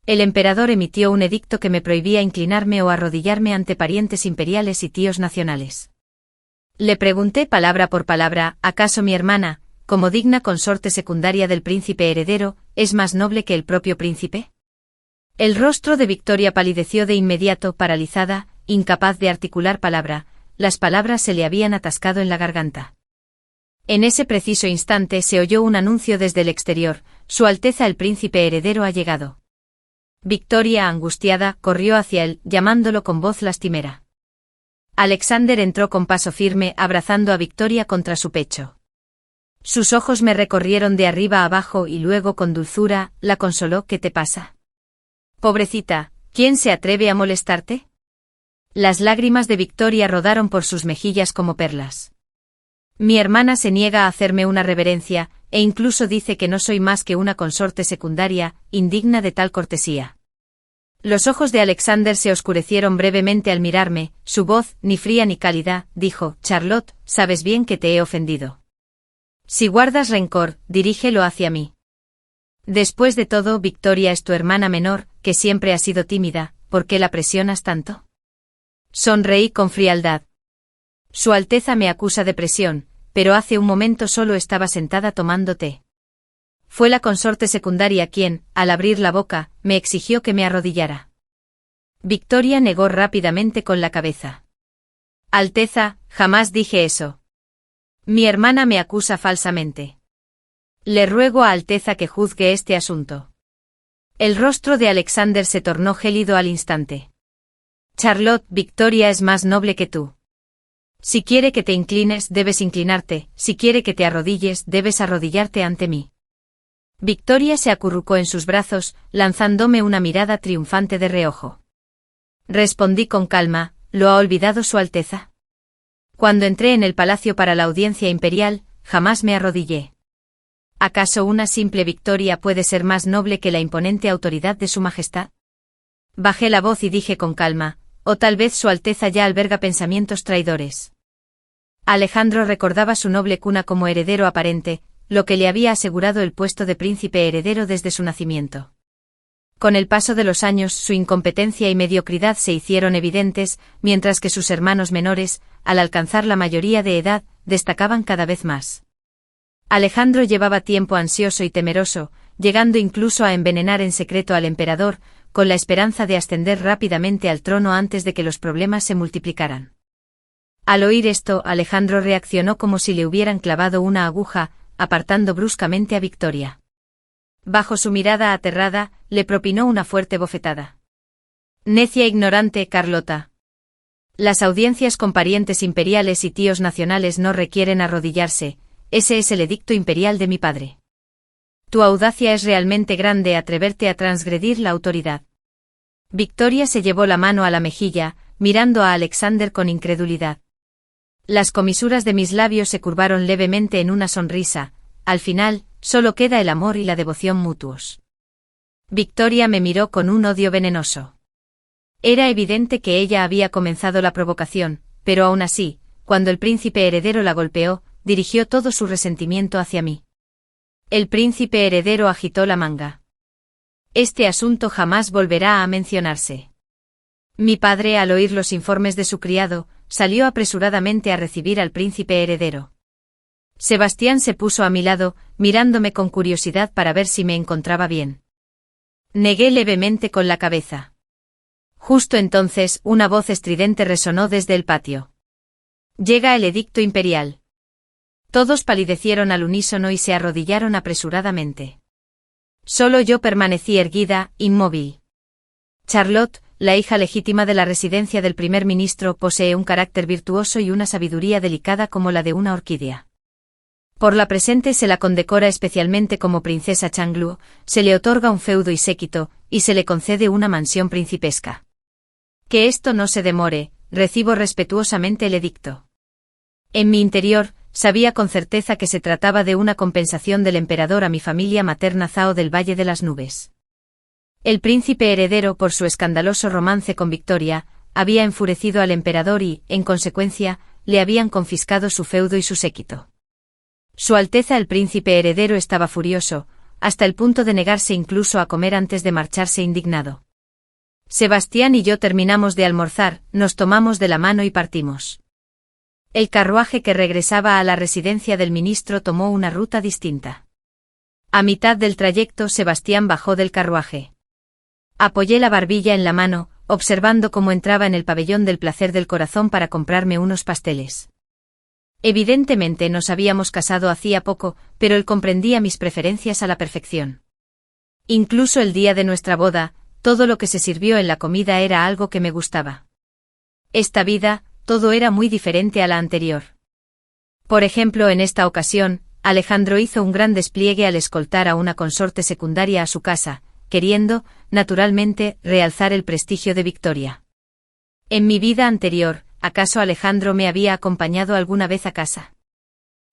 El emperador emitió un edicto que me prohibía inclinarme o arrodillarme ante parientes imperiales y tíos nacionales. Le pregunté palabra por palabra, ¿acaso mi hermana, como digna consorte secundaria del príncipe heredero, es más noble que el propio príncipe? El rostro de Victoria palideció de inmediato, paralizada, incapaz de articular palabra, las palabras se le habían atascado en la garganta. En ese preciso instante se oyó un anuncio desde el exterior: Su Alteza el príncipe heredero ha llegado. Victoria, angustiada, corrió hacia él, llamándolo con voz lastimera. Alexander entró con paso firme, abrazando a Victoria contra su pecho. Sus ojos me recorrieron de arriba a abajo y luego con dulzura, la consoló. ¿Qué te pasa? Pobrecita, ¿quién se atreve a molestarte? Las lágrimas de Victoria rodaron por sus mejillas como perlas. Mi hermana se niega a hacerme una reverencia, e incluso dice que no soy más que una consorte secundaria, indigna de tal cortesía. Los ojos de Alexander se oscurecieron brevemente al mirarme, su voz, ni fría ni cálida, dijo: Charlotte, sabes bien que te he ofendido. Si guardas rencor, dirígelo hacia mí. Después de todo, Victoria es tu hermana menor, que siempre ha sido tímida, ¿por qué la presionas tanto? Sonreí con frialdad. Su Alteza me acusa de presión, pero hace un momento solo estaba sentada tomando té. Fue la consorte secundaria quien, al abrir la boca, me exigió que me arrodillara. Victoria negó rápidamente con la cabeza. Alteza, jamás dije eso. Mi hermana me acusa falsamente. Le ruego a Alteza que juzgue este asunto. El rostro de Alexander se tornó gélido al instante. Charlotte, Victoria es más noble que tú. Si quiere que te inclines, debes inclinarte; si quiere que te arrodilles, debes arrodillarte ante mí. Victoria se acurrucó en sus brazos, lanzándome una mirada triunfante de reojo. Respondí con calma: ¿lo ha olvidado Su Alteza? Cuando entré en el palacio para la audiencia imperial, jamás me arrodillé. ¿Acaso una simple victoria puede ser más noble que la imponente autoridad de Su Majestad? Bajé la voz y dije con calma: o tal vez Su Alteza ya alberga pensamientos traidores. Alejandro recordaba su noble cuna como heredero aparente, lo que le había asegurado el puesto de príncipe heredero desde su nacimiento. Con el paso de los años, su incompetencia y mediocridad se hicieron evidentes, mientras que sus hermanos menores, al alcanzar la mayoría de edad, destacaban cada vez más. Alejandro llevaba tiempo ansioso y temeroso, llegando incluso a envenenar en secreto al emperador, con la esperanza de ascender rápidamente al trono antes de que los problemas se multiplicaran. Al oír esto, Alejandro reaccionó como si le hubieran clavado una aguja, apartando bruscamente a Victoria. Bajo su mirada aterrada, le propinó una fuerte bofetada. Necia e ignorante, Carlota. Las audiencias con parientes imperiales y tíos nacionales no requieren arrodillarse, ese es el edicto imperial de mi padre. Tu audacia es realmente grande, atreverte a transgredir la autoridad. Victoria se llevó la mano a la mejilla, mirando a Alexander con incredulidad. Las comisuras de mis labios se curvaron levemente en una sonrisa. Al final, solo queda el amor y la devoción mutuos. Victoria me miró con un odio venenoso. Era evidente que ella había comenzado la provocación, pero aún así, cuando el príncipe heredero la golpeó, dirigió todo su resentimiento hacia mí. El príncipe heredero agitó la manga. Este asunto jamás volverá a mencionarse. Mi padre, al oír los informes de su criado, salió apresuradamente a recibir al príncipe heredero. Sebastián se puso a mi lado, mirándome con curiosidad para ver si me encontraba bien. Negué levemente con la cabeza. Justo entonces, una voz estridente resonó desde el patio. Llega el edicto imperial. Todos palidecieron al unísono y se arrodillaron apresuradamente. Solo yo permanecí erguida, inmóvil. Charlotte, la hija legítima de la residencia del primer ministro, posee un carácter virtuoso y una sabiduría delicada como la de una orquídea. Por la presente se la condecora especialmente como princesa Changlu, se le otorga un feudo y séquito, y se le concede una mansión principesca. Que esto no se demore, recibo respetuosamente el edicto. En mi interior, Sabía con certeza que se trataba de una compensación del emperador a mi familia materna Zhao del Valle de las Nubes. El príncipe heredero, por su escandaloso romance con Victoria, había enfurecido al emperador y, en consecuencia, le habían confiscado su feudo y su séquito. Su Alteza el príncipe heredero estaba furioso, hasta el punto de negarse incluso a comer antes de marcharse indignado. Sebastián y yo terminamos de almorzar, nos tomamos de la mano y partimos. El carruaje que regresaba a la residencia del ministro tomó una ruta distinta. A mitad del trayecto Sebastián bajó del carruaje. Apoyé la barbilla en la mano, observando cómo entraba en el pabellón del placer del corazón para comprarme unos pasteles. Evidentemente nos habíamos casado hacía poco, pero él comprendía mis preferencias a la perfección. Incluso el día de nuestra boda, todo lo que se sirvió en la comida era algo que me gustaba. Esta vida, todo era muy diferente a la anterior. Por ejemplo, en esta ocasión, Alejandro hizo un gran despliegue al escoltar a una consorte secundaria a su casa, queriendo, naturalmente, realzar el prestigio de Victoria. En mi vida anterior, ¿acaso Alejandro me había acompañado alguna vez a casa?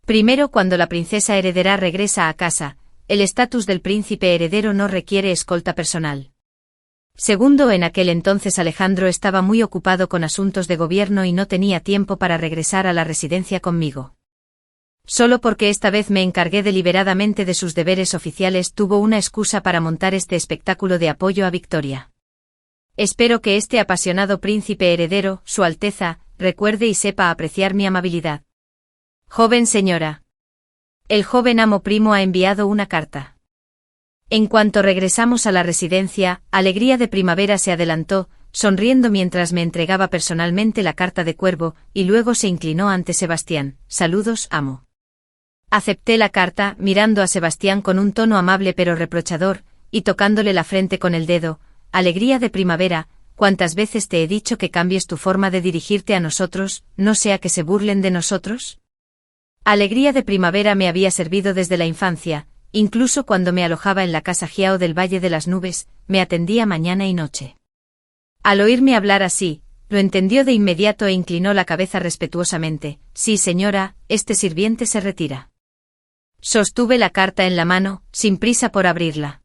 Primero, cuando la princesa heredera regresa a casa, el estatus del príncipe heredero no requiere escolta personal. Segundo, en aquel entonces Alejandro estaba muy ocupado con asuntos de gobierno y no tenía tiempo para regresar a la residencia conmigo. Solo porque esta vez me encargué deliberadamente de sus deberes oficiales tuvo una excusa para montar este espectáculo de apoyo a Victoria. Espero que este apasionado príncipe heredero, Su Alteza, recuerde y sepa apreciar mi amabilidad. Joven señora. El joven amo primo ha enviado una carta. En cuanto regresamos a la residencia, Alegría de Primavera se adelantó, sonriendo mientras me entregaba personalmente la carta de Cuervo, y luego se inclinó ante Sebastián. Saludos, amo. Acepté la carta, mirando a Sebastián con un tono amable pero reprochador, y tocándole la frente con el dedo. Alegría de Primavera, ¿cuántas veces te he dicho que cambies tu forma de dirigirte a nosotros, no sea que se burlen de nosotros? Alegría de Primavera me había servido desde la infancia, incluso cuando me alojaba en la casa Jiao del Valle de las Nubes, me atendía mañana y noche. Al oírme hablar así, lo entendió de inmediato e inclinó la cabeza respetuosamente. Sí, señora, este sirviente se retira. Sostuve la carta en la mano, sin prisa por abrirla.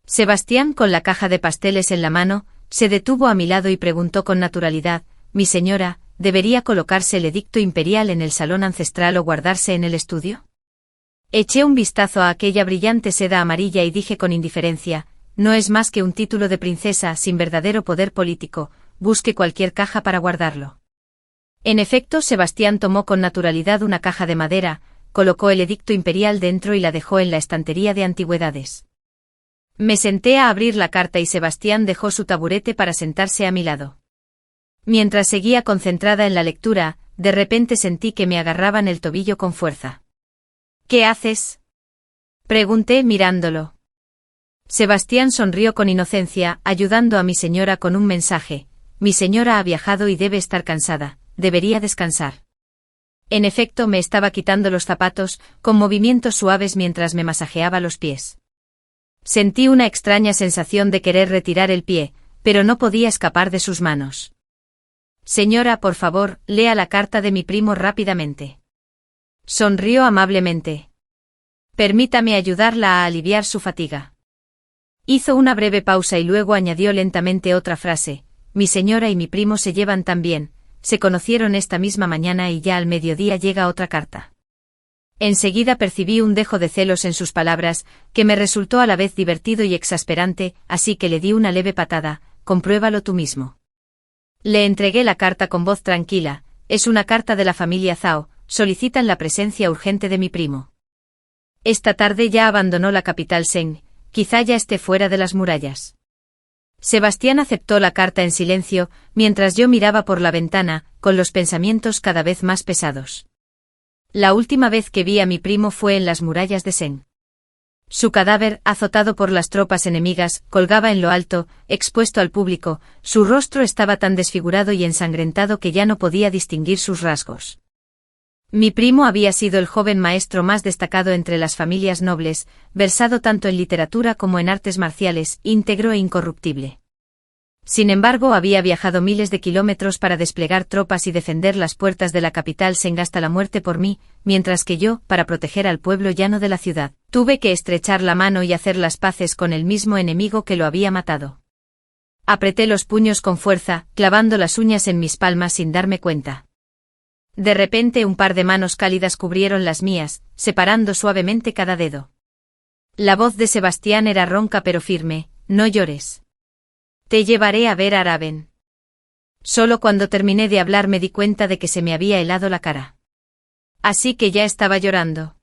Sebastián, con la caja de pasteles en la mano, se detuvo a mi lado y preguntó con naturalidad: mi señora, ¿debería colocarse el edicto imperial en el salón ancestral o guardarse en el estudio? Eché un vistazo a aquella brillante seda amarilla y dije con indiferencia: no es más que un título de princesa sin verdadero poder político, busque cualquier caja para guardarlo. En efecto, Sebastián tomó con naturalidad una caja de madera, colocó el edicto imperial dentro y la dejó en la estantería de antigüedades. Me senté a abrir la carta y Sebastián dejó su taburete para sentarse a mi lado. Mientras seguía concentrada en la lectura, de repente sentí que me agarraban el tobillo con fuerza. ¿Qué haces?, pregunté mirándolo. Sebastián sonrió con inocencia, ayudando a mi señora con un mensaje. Mi señora ha viajado y debe estar cansada, debería descansar. En efecto, me estaba quitando los zapatos, con movimientos suaves mientras me masajeaba los pies. Sentí una extraña sensación de querer retirar el pie, pero no podía escapar de sus manos. Señora, por favor, lea la carta de mi primo rápidamente. Sonrió amablemente. Permítame ayudarla a aliviar su fatiga. Hizo una breve pausa y luego añadió lentamente otra frase: mi señora y mi primo se llevan tan bien, se conocieron esta misma mañana y ya al mediodía llega otra carta. Enseguida percibí un dejo de celos en sus palabras, que me resultó a la vez divertido y exasperante, así que le di una leve patada. Compruébalo tú mismo. Le entregué la carta con voz tranquila. Es una carta de la familia Zhao, solicitan la presencia urgente de mi primo. Esta tarde ya abandonó la capital Zheng, quizá ya esté fuera de las murallas. Sebastián aceptó la carta en silencio, mientras yo miraba por la ventana, con los pensamientos cada vez más pesados. La última vez que vi a mi primo fue en las murallas de Zheng. Su cadáver, azotado por las tropas enemigas, colgaba en lo alto, expuesto al público. Su rostro estaba tan desfigurado y ensangrentado que ya no podía distinguir sus rasgos. Mi primo había sido el joven maestro más destacado entre las familias nobles, versado tanto en literatura como en artes marciales, íntegro e incorruptible. Sin embargo, había viajado miles de kilómetros para desplegar tropas y defender las puertas de la capital Seng hasta la muerte por mí, mientras que yo, para proteger al pueblo llano de la ciudad, tuve que estrechar la mano y hacer las paces con el mismo enemigo que lo había matado. Apreté los puños con fuerza, clavando las uñas en mis palmas sin darme cuenta. De repente un par de manos cálidas cubrieron las mías, separando suavemente cada dedo. La voz de Sebastián era ronca pero firme: no llores. Te llevaré a ver a Raven. Solo cuando terminé de hablar me di cuenta de que se me había helado la cara. Así que ya estaba llorando.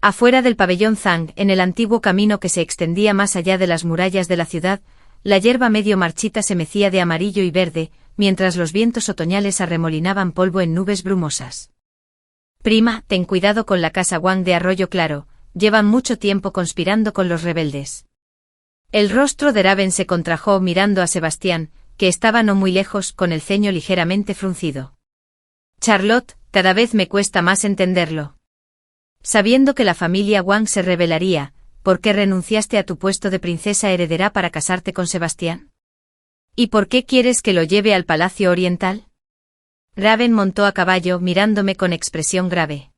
Afuera del pabellón Zhang, en el antiguo camino que se extendía más allá de las murallas de la ciudad, la hierba medio marchita se mecía de amarillo y verde, mientras los vientos otoñales arremolinaban polvo en nubes brumosas. Prima, ten cuidado con la casa Wang de Arroyo Claro, llevan mucho tiempo conspirando con los rebeldes. El rostro de Raven se contrajo mirando a Sebastián, que estaba no muy lejos, con el ceño ligeramente fruncido. Charlotte, cada vez me cuesta más entenderlo. Sabiendo que la familia Wang se rebelaría, ¿por qué renunciaste a tu puesto de princesa heredera para casarte con Sebastián? ¿Y por qué quieres que lo lleve al Palacio Oriental? Raven montó a caballo mirándome con expresión grave.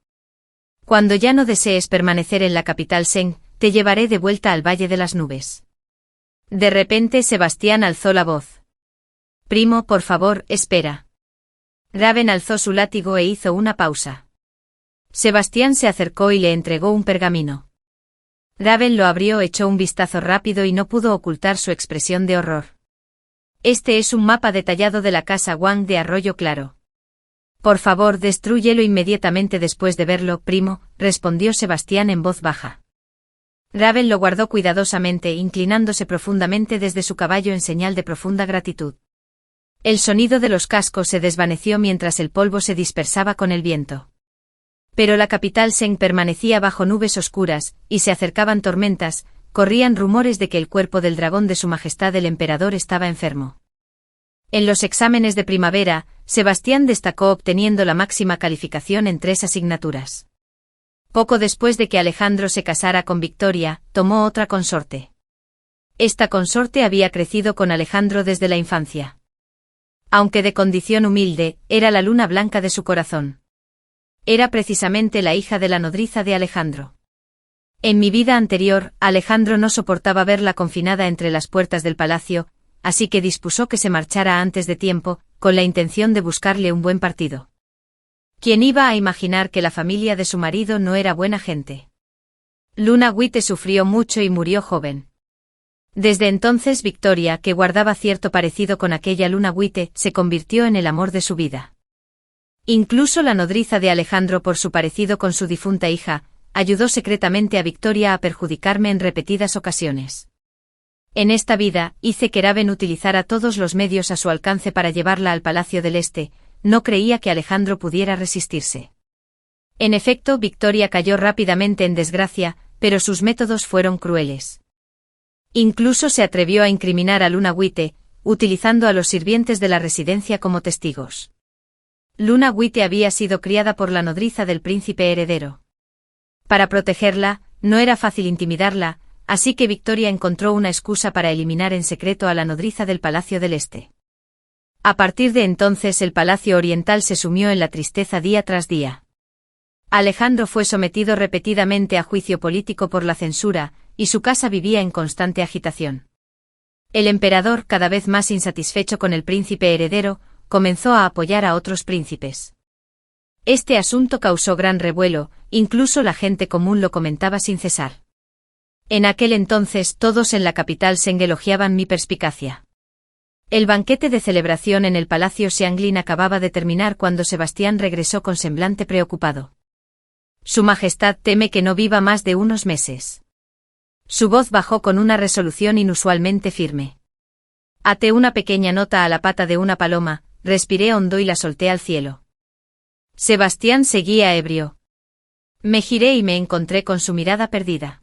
Cuando ya no desees permanecer en la capital Seng, te llevaré de vuelta al Valle de las Nubes. De repente Sebastián alzó la voz. Primo, por favor, espera. Raven alzó su látigo e hizo una pausa. Sebastián se acercó y le entregó un pergamino. Raven lo abrió, echó un vistazo rápido y no pudo ocultar su expresión de horror. Este es un mapa detallado de la casa Wang de Arroyo Claro. Por favor, destrúyelo inmediatamente después de verlo, primo, respondió Sebastián en voz baja. Raven lo guardó cuidadosamente, inclinándose profundamente desde su caballo en señal de profunda gratitud. El sonido de los cascos se desvaneció mientras el polvo se dispersaba con el viento. Pero la capital Seng permanecía bajo nubes oscuras, y se acercaban tormentas, corrían rumores de que el cuerpo del dragón de su majestad el emperador estaba enfermo. En los exámenes de primavera, Sebastián destacó obteniendo la máxima calificación en 3 asignaturas. Poco después de que Alejandro se casara con Victoria, tomó otra consorte. Esta consorte había crecido con Alejandro desde la infancia. Aunque de condición humilde, era la luna blanca de su corazón. Era precisamente la hija de la nodriza de Alejandro. En mi vida anterior, Alejandro no soportaba verla confinada entre las puertas del palacio, así que dispuso que se marchara antes de tiempo, con la intención de buscarle un buen partido. ¿Quién iba a imaginar que la familia de su marido no era buena gente? Luna Wite sufrió mucho y murió joven. Desde entonces Victoria, que guardaba cierto parecido con aquella Luna Wite, se convirtió en el amor de su vida. Incluso la nodriza de Alejandro, por su parecido con su difunta hija, ayudó secretamente a Victoria a perjudicarme en repetidas ocasiones. En esta vida, hice que Raven utilizara todos los medios a su alcance para llevarla al Palacio del Este. No creía que Alejandro pudiera resistirse. En efecto, Victoria cayó rápidamente en desgracia, pero sus métodos fueron crueles. Incluso se atrevió a incriminar a Luna Wite, utilizando a los sirvientes de la residencia como testigos. Luna Wite había sido criada por la nodriza del príncipe heredero. Para protegerla, no era fácil intimidarla, así que Victoria encontró una excusa para eliminar en secreto a la nodriza del Palacio del Este. A partir de entonces el Palacio Oriental se sumió en la tristeza día tras día. Alejandro fue sometido repetidamente a juicio político por la censura, y su casa vivía en constante agitación. El emperador, cada vez más insatisfecho con el príncipe heredero, comenzó a apoyar a otros príncipes. Este asunto causó gran revuelo, incluso la gente común lo comentaba sin cesar. En aquel entonces todos en la capital Seng elogiaban mi perspicacia. El banquete de celebración en el Palacio Xianglin acababa de terminar cuando Sebastián regresó con semblante preocupado. Su Majestad teme que no viva más de unos meses. Su voz bajó con una resolución inusualmente firme. Até una pequeña nota a la pata de una paloma, respiré hondo y la solté al cielo. Sebastián seguía ebrio. Me giré y me encontré con su mirada perdida.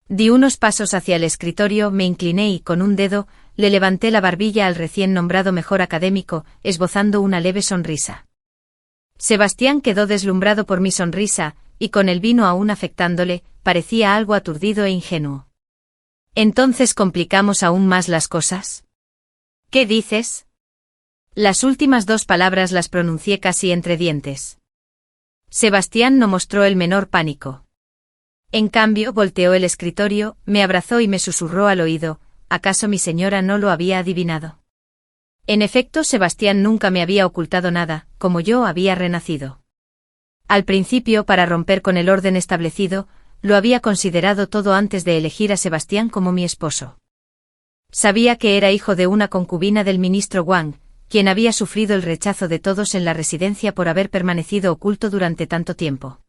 Di unos pasos hacia el escritorio, me incliné y, con un dedo, le levanté la barbilla al recién nombrado mejor académico, esbozando una leve sonrisa. Sebastián quedó deslumbrado por mi sonrisa, y con el vino aún afectándole, parecía algo aturdido e ingenuo. ¿Entonces complicamos aún más las cosas? ¿Qué dices? Las últimas dos palabras las pronuncié casi entre dientes. Sebastián no mostró el menor pánico. En cambio, volteó el escritorio, me abrazó y me susurró al oído, ¿acaso mi señora no lo había adivinado? En efecto, Sebastián nunca me había ocultado nada, como yo había renacido. Al principio, para romper con el orden establecido, lo había considerado todo antes de elegir a Sebastián como mi esposo. Sabía que era hijo de una concubina del ministro Wang, quien había sufrido el rechazo de todos en la residencia por haber permanecido oculto durante tanto tiempo.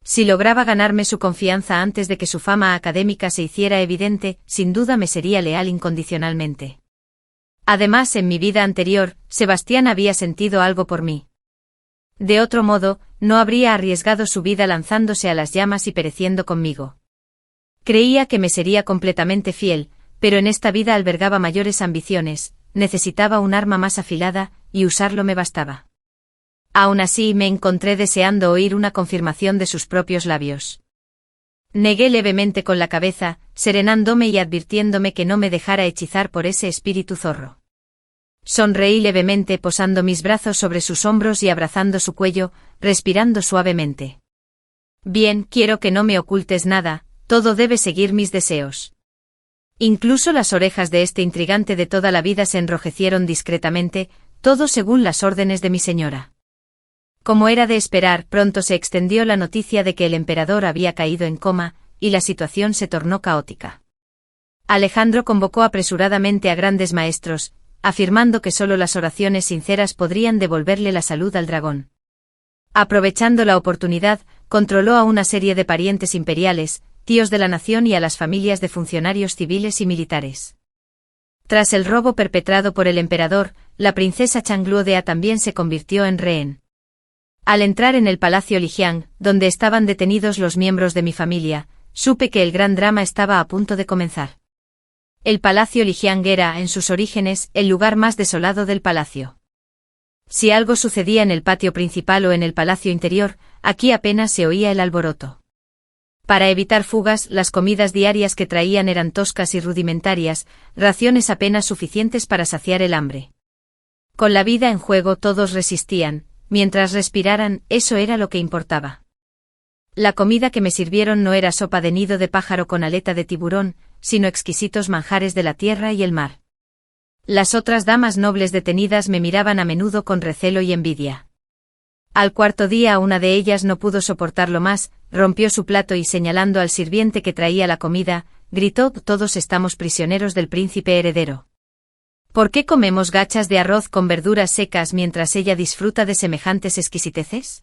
Si lograba ganarme su confianza antes de que su fama académica se hiciera evidente, sin duda me sería leal incondicionalmente. Además, en mi vida anterior, Sebastián había sentido algo por mí. De otro modo, no habría arriesgado su vida lanzándose a las llamas y pereciendo conmigo. Creía que me sería completamente fiel, pero en esta vida albergaba mayores ambiciones, necesitaba un arma más afilada, y usarlo me bastaba. Aún así me encontré deseando oír una confirmación de sus propios labios. Negué levemente con la cabeza, serenándome y advirtiéndome que no me dejara hechizar por ese espíritu zorro. Sonreí levemente posando mis brazos sobre sus hombros y abrazando su cuello, respirando suavemente. Bien, quiero que no me ocultes nada, todo debe seguir mis deseos. Incluso las orejas de este intrigante de toda la vida se enrojecieron discretamente, todo según las órdenes de mi señora. Como era de esperar, pronto se extendió la noticia de que el emperador había caído en coma, y la situación se tornó caótica. Alejandro convocó apresuradamente a grandes maestros, afirmando que solo las oraciones sinceras podrían devolverle la salud al dragón. Aprovechando la oportunidad, controló a una serie de parientes imperiales, tíos de la nación y a las familias de funcionarios civiles y militares. Tras el robo perpetrado por el emperador, la princesa Changluodea también se convirtió en rehén. Al entrar en el palacio Lijiang, donde estaban detenidos los miembros de mi familia, supe que el gran drama estaba a punto de comenzar. El palacio Lijiang era, en sus orígenes, el lugar más desolado del palacio. Si algo sucedía en el patio principal o en el palacio interior, aquí apenas se oía el alboroto. Para evitar fugas, las comidas diarias que traían eran toscas y rudimentarias, raciones apenas suficientes para saciar el hambre. Con la vida en juego todos resistían, mientras respiraran, eso era lo que importaba. La comida que me sirvieron no era sopa de nido de pájaro con aleta de tiburón, sino exquisitos manjares de la tierra y el mar. Las otras damas nobles detenidas me miraban a menudo con recelo y envidia. Al cuarto día una de ellas no pudo soportarlo más, rompió su plato y señalando al sirviente que traía la comida, gritó: «Todos estamos prisioneros del príncipe heredero. ¿Por qué comemos gachas de arroz con verduras secas mientras ella disfruta de semejantes exquisiteces?»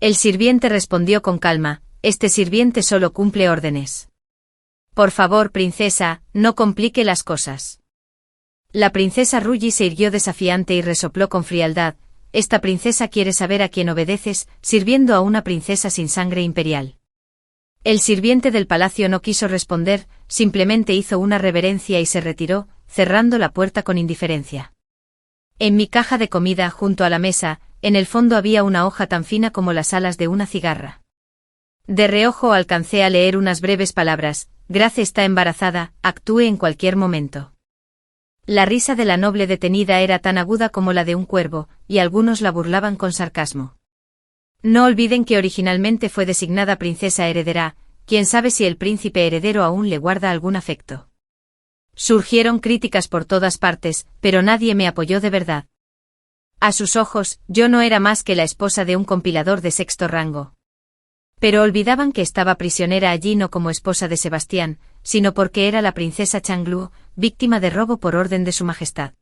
El sirviente respondió con calma: «Este sirviente solo cumple órdenes. Por favor, princesa, no complique las cosas». La princesa Rulli se irguió desafiante y resopló con frialdad: «Esta princesa quiere saber a quién obedeces, sirviendo a una princesa sin sangre imperial». El sirviente del palacio no quiso responder, simplemente hizo una reverencia y se retiró, cerrando la puerta con indiferencia. En mi caja de comida junto a la mesa, en el fondo había una hoja tan fina como las alas de una cigarra. De reojo alcancé a leer unas breves palabras: «Grace está embarazada, actúe en cualquier momento». La risa de la noble detenida era tan aguda como la de un cuervo, y algunos la burlaban con sarcasmo. No olviden que originalmente fue designada princesa heredera, quién sabe si el príncipe heredero aún le guarda algún afecto. Surgieron críticas por todas partes, pero nadie me apoyó de verdad. A sus ojos, yo no era más que la esposa de un compilador de sexto rango. Pero olvidaban que estaba prisionera allí no como esposa de Sebastián, sino porque era la princesa Changluo, víctima de robo por orden de su majestad.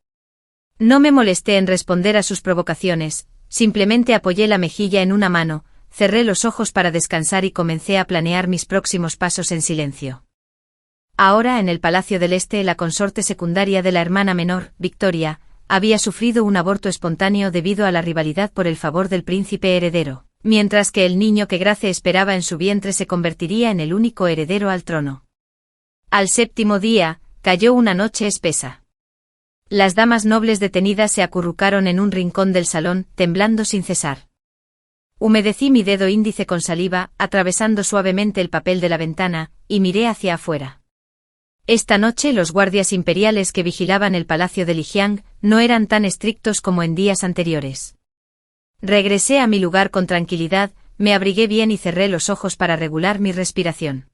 No me molesté en responder a sus provocaciones, simplemente apoyé la mejilla en una mano, cerré los ojos para descansar y comencé a planear mis próximos pasos en silencio. Ahora en el Palacio del Este la consorte secundaria de la hermana menor, Victoria, había sufrido un aborto espontáneo debido a la rivalidad por el favor del príncipe heredero, mientras que el niño que Grace esperaba en su vientre se convertiría en el único heredero al trono. Al séptimo día, cayó una noche espesa. Las damas nobles detenidas se acurrucaron en un rincón del salón, temblando sin cesar. Humedecí mi dedo índice con saliva, atravesando suavemente el papel de la ventana, y miré hacia afuera. Esta noche los guardias imperiales que vigilaban el palacio de Lijiang no eran tan estrictos como en días anteriores. Regresé a mi lugar con tranquilidad, me abrigué bien y cerré los ojos para regular mi respiración.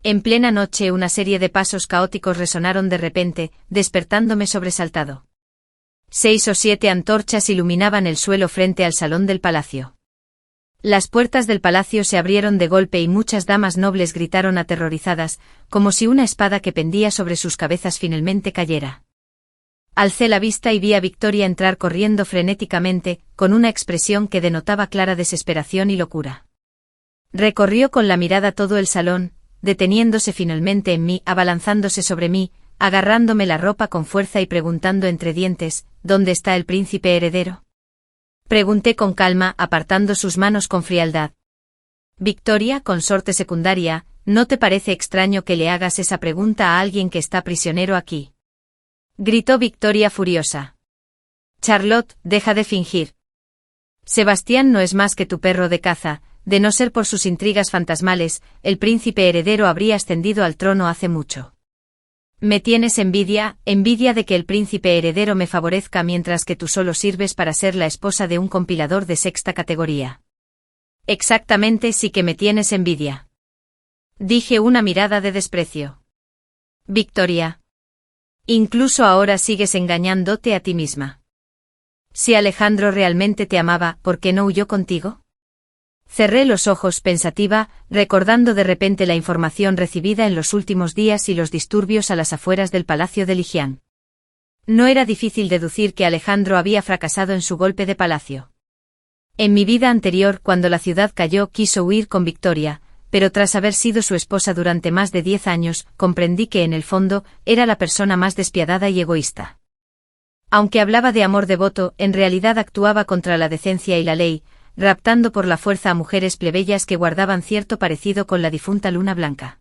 En plena noche una serie de pasos caóticos resonaron de repente, despertándome sobresaltado. 6 o 7 antorchas iluminaban el suelo frente al salón del palacio. Las puertas del palacio se abrieron de golpe y muchas damas nobles gritaron aterrorizadas, como si una espada que pendía sobre sus cabezas finalmente cayera. Alcé la vista y vi a Victoria entrar corriendo frenéticamente, con una expresión que denotaba clara desesperación y locura. Recorrió con la mirada todo el salón, deteniéndose finalmente en mí, abalanzándose sobre mí, agarrándome la ropa con fuerza y preguntando entre dientes, ¿dónde está el príncipe heredero? Pregunté con calma, apartando sus manos con frialdad. Victoria, consorte secundaria, ¿no te parece extraño que le hagas esa pregunta a alguien que está prisionero aquí? Gritó Victoria furiosa. Charlotte, deja de fingir. Sebastián no es más que tu perro de caza, de no ser por sus intrigas fantasmales, el príncipe heredero habría ascendido al trono hace mucho. Me tienes envidia de que el príncipe heredero me favorezca mientras que tú solo sirves para ser la esposa de un compilador de sexta categoría. Exactamente, sí que me tienes envidia. Dije una mirada de desprecio. Victoria. Incluso ahora sigues engañándote a ti misma. Si Alejandro realmente te amaba, ¿por qué no huyó contigo? Cerré los ojos pensativa, recordando de repente la información recibida en los últimos días y los disturbios a las afueras del palacio de Lijiang. No era difícil deducir que Alejandro había fracasado en su golpe de palacio. En mi vida anterior, cuando la ciudad cayó, quiso huir con Victoria, pero tras haber sido su esposa durante más de 10 años, comprendí que en el fondo, era la persona más despiadada y egoísta. Aunque hablaba de amor devoto, en realidad actuaba contra la decencia y la ley, raptando por la fuerza a mujeres plebeyas que guardaban cierto parecido con la difunta Luna Blanca.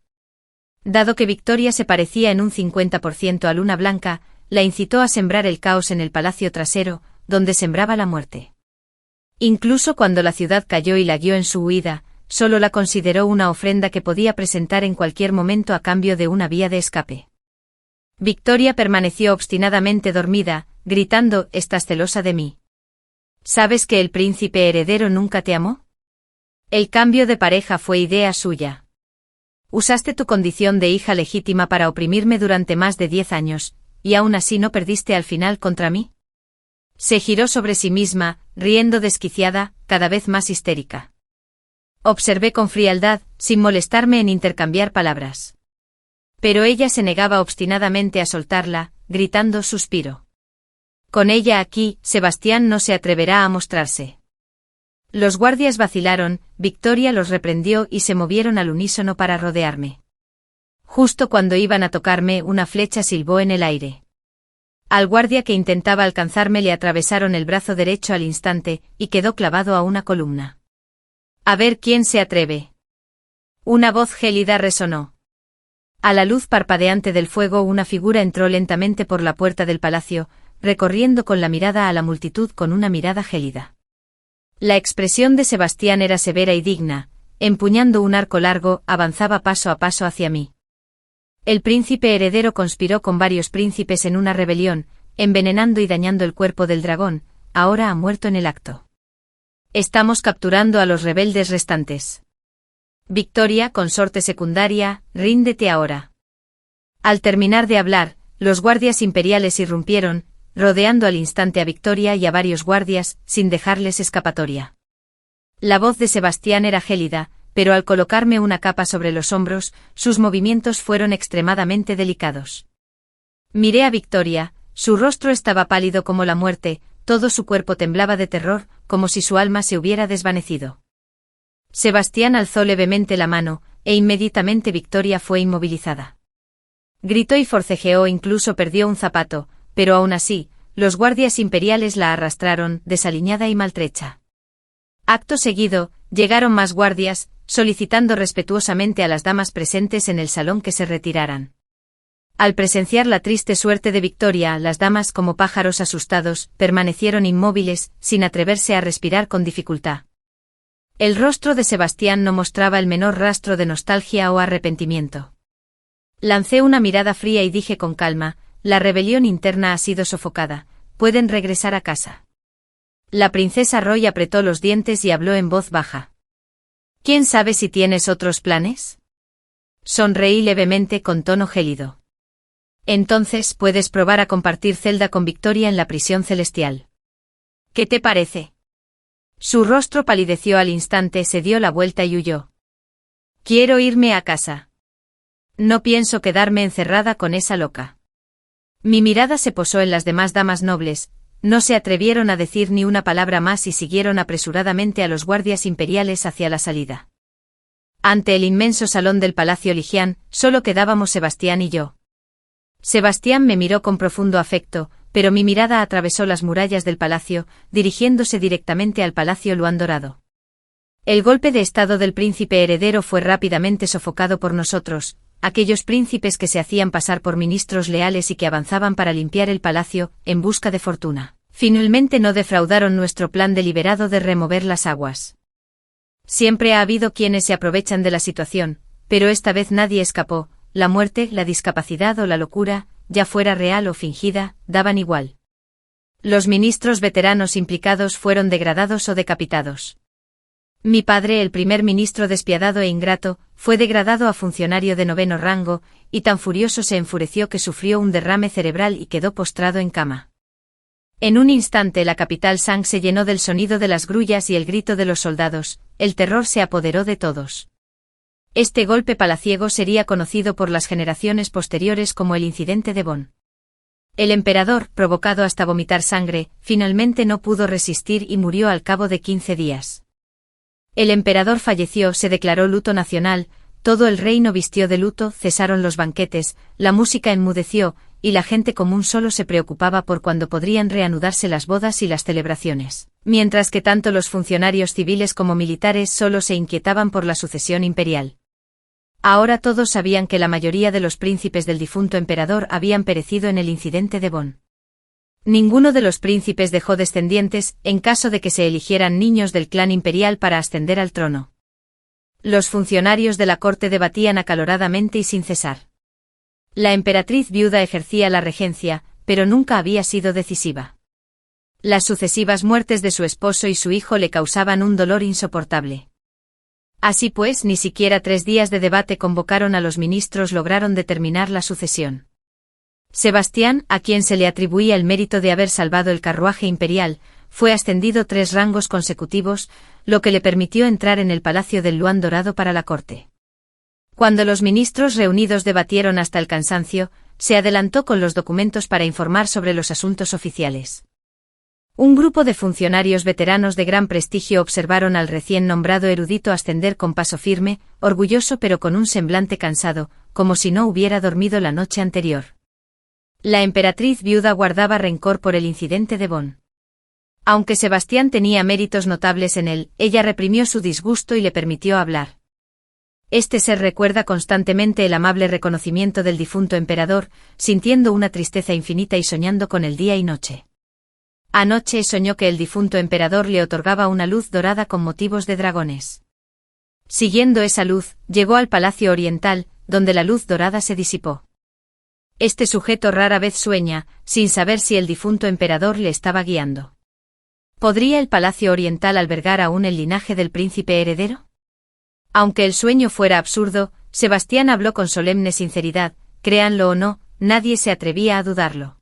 Dado que Victoria se parecía en un 50% a Luna Blanca, la incitó a sembrar el caos en el palacio trasero, donde sembraba la muerte. Incluso cuando la ciudad cayó y la guió en su huida, solo la consideró una ofrenda que podía presentar en cualquier momento a cambio de una vía de escape. Victoria permaneció obstinadamente dormida, gritando, «¿Estás celosa de mí? ¿Sabes que el príncipe heredero nunca te amó? El cambio de pareja fue idea suya. Usaste tu condición de hija legítima para oprimirme durante más de 10 años, y aún así no perdiste al final contra mí». Se giró sobre sí misma, riendo desquiciada, cada vez más histérica. Observé con frialdad, sin molestarme en intercambiar palabras. Pero ella se negaba obstinadamente a soltarla, gritando suspiro. Con ella aquí, Sebastián no se atreverá a mostrarse. Los guardias vacilaron, Victoria los reprendió y se movieron al unísono para rodearme. Justo cuando iban a tocarme, una flecha silbó en el aire. Al guardia que intentaba alcanzarme le atravesaron el brazo derecho al instante, y quedó clavado a una columna. «A ver quién se atreve». Una voz gélida resonó. A la luz parpadeante del fuego una figura entró lentamente por la puerta del palacio, recorriendo con la mirada a la multitud con una mirada gélida. La expresión de Sebastián era severa y digna, empuñando un arco largo, avanzaba paso a paso hacia mí. El príncipe heredero conspiró con varios príncipes en una rebelión, envenenando y dañando el cuerpo del dragón, ahora ha muerto en el acto. Estamos capturando a los rebeldes restantes. Victoria, consorte secundaria, ríndete ahora. Al terminar de hablar, los guardias imperiales irrumpieron, rodeando al instante a Victoria y a varios guardias, sin dejarles escapatoria. La voz de Sebastián era gélida, pero al colocarme una capa sobre los hombros, sus movimientos fueron extremadamente delicados. Miré a Victoria, su rostro estaba pálido como la muerte, todo su cuerpo temblaba de terror, como si su alma se hubiera desvanecido. Sebastián alzó levemente la mano, e inmediatamente Victoria fue inmovilizada. Gritó y forcejeó, incluso perdió un zapato, pero aún así, los guardias imperiales la arrastraron, desaliñada y maltrecha. Acto seguido, llegaron más guardias, solicitando respetuosamente a las damas presentes en el salón que se retiraran. Al presenciar la triste suerte de Victoria, las damas, como pájaros asustados, permanecieron inmóviles, sin atreverse a respirar con dificultad. El rostro de Sebastián no mostraba el menor rastro de nostalgia o arrepentimiento. Lancé una mirada fría y dije con calma, la rebelión interna ha sido sofocada, pueden regresar a casa. La princesa Roy apretó los dientes y habló en voz baja. ¿Quién sabe si tienes otros planes? Sonreí levemente con tono gélido. Entonces puedes probar a compartir celda con Victoria en la prisión celestial. ¿Qué te parece? Su rostro palideció al instante, se dio la vuelta y huyó. Quiero irme a casa. No pienso quedarme encerrada con esa loca. Mi mirada se posó en las demás damas nobles, no se atrevieron a decir ni una palabra más y siguieron apresuradamente a los guardias imperiales hacia la salida. Ante el inmenso salón del Palacio Ligian, solo quedábamos Sebastián y yo. Sebastián me miró con profundo afecto, pero mi mirada atravesó las murallas del palacio, dirigiéndose directamente al Palacio Luan Dorado. El golpe de estado del príncipe heredero fue rápidamente sofocado por nosotros, aquellos príncipes que se hacían pasar por ministros leales y que avanzaban para limpiar el palacio, en busca de fortuna. Finalmente no defraudaron nuestro plan deliberado de remover las aguas. Siempre ha habido quienes se aprovechan de la situación, pero esta vez nadie escapó, la muerte, la discapacidad o la locura, ya fuera real o fingida, daban igual. Los ministros veteranos implicados fueron degradados o decapitados. Mi padre, el primer ministro despiadado e ingrato, fue degradado a funcionario de 9º rango, y tan furioso se enfureció que sufrió un derrame cerebral y quedó postrado en cama. En un instante la capital Sang se llenó del sonido de las grullas y el grito de los soldados, el terror se apoderó de todos. Este golpe palaciego sería conocido por las generaciones posteriores como el incidente de Bonn. El emperador, provocado hasta vomitar sangre, finalmente no pudo resistir y murió al cabo de 15 días. El emperador falleció, se declaró luto nacional, todo el reino vistió de luto, cesaron los banquetes, la música enmudeció, y la gente común solo se preocupaba por cuándo podrían reanudarse las bodas y las celebraciones, mientras que tanto los funcionarios civiles como militares solo se inquietaban por la sucesión imperial. Ahora todos sabían que la mayoría de los príncipes del difunto emperador habían perecido en el incidente de Bonn. Ninguno de los príncipes dejó descendientes, en caso de que se eligieran niños del clan imperial para ascender al trono. Los funcionarios de la corte debatían acaloradamente y sin cesar. La emperatriz viuda ejercía la regencia, pero nunca había sido decisiva. Las sucesivas muertes de su esposo y su hijo le causaban un dolor insoportable. Así pues, ni siquiera 3 días de debate convocaron a los ministros lograron determinar la sucesión. Sebastián, a quien se le atribuía el mérito de haber salvado el carruaje imperial, fue ascendido 3 rangos consecutivos, lo que le permitió entrar en el Palacio del Luan Dorado para la corte. Cuando los ministros reunidos debatieron hasta el cansancio, se adelantó con los documentos para informar sobre los asuntos oficiales. Un grupo de funcionarios veteranos de gran prestigio observaron al recién nombrado erudito ascender con paso firme, orgulloso pero con un semblante cansado, como si no hubiera dormido la noche anterior. La emperatriz viuda guardaba rencor por el incidente de Bonn. Aunque Sebastián tenía méritos notables en él, ella reprimió su disgusto y le permitió hablar. Este ser recuerda constantemente el amable reconocimiento del difunto emperador, sintiendo una tristeza infinita y soñando con el día y noche. Anoche soñó que el difunto emperador le otorgaba una luz dorada con motivos de dragones. Siguiendo esa luz, llegó al Palacio Oriental, donde la luz dorada se disipó. Este sujeto rara vez sueña, sin saber si el difunto emperador le estaba guiando. ¿Podría el Palacio Oriental albergar aún el linaje del príncipe heredero? Aunque el sueño fuera absurdo, Sebastián habló con solemne sinceridad, créanlo o no, nadie se atrevía a dudarlo.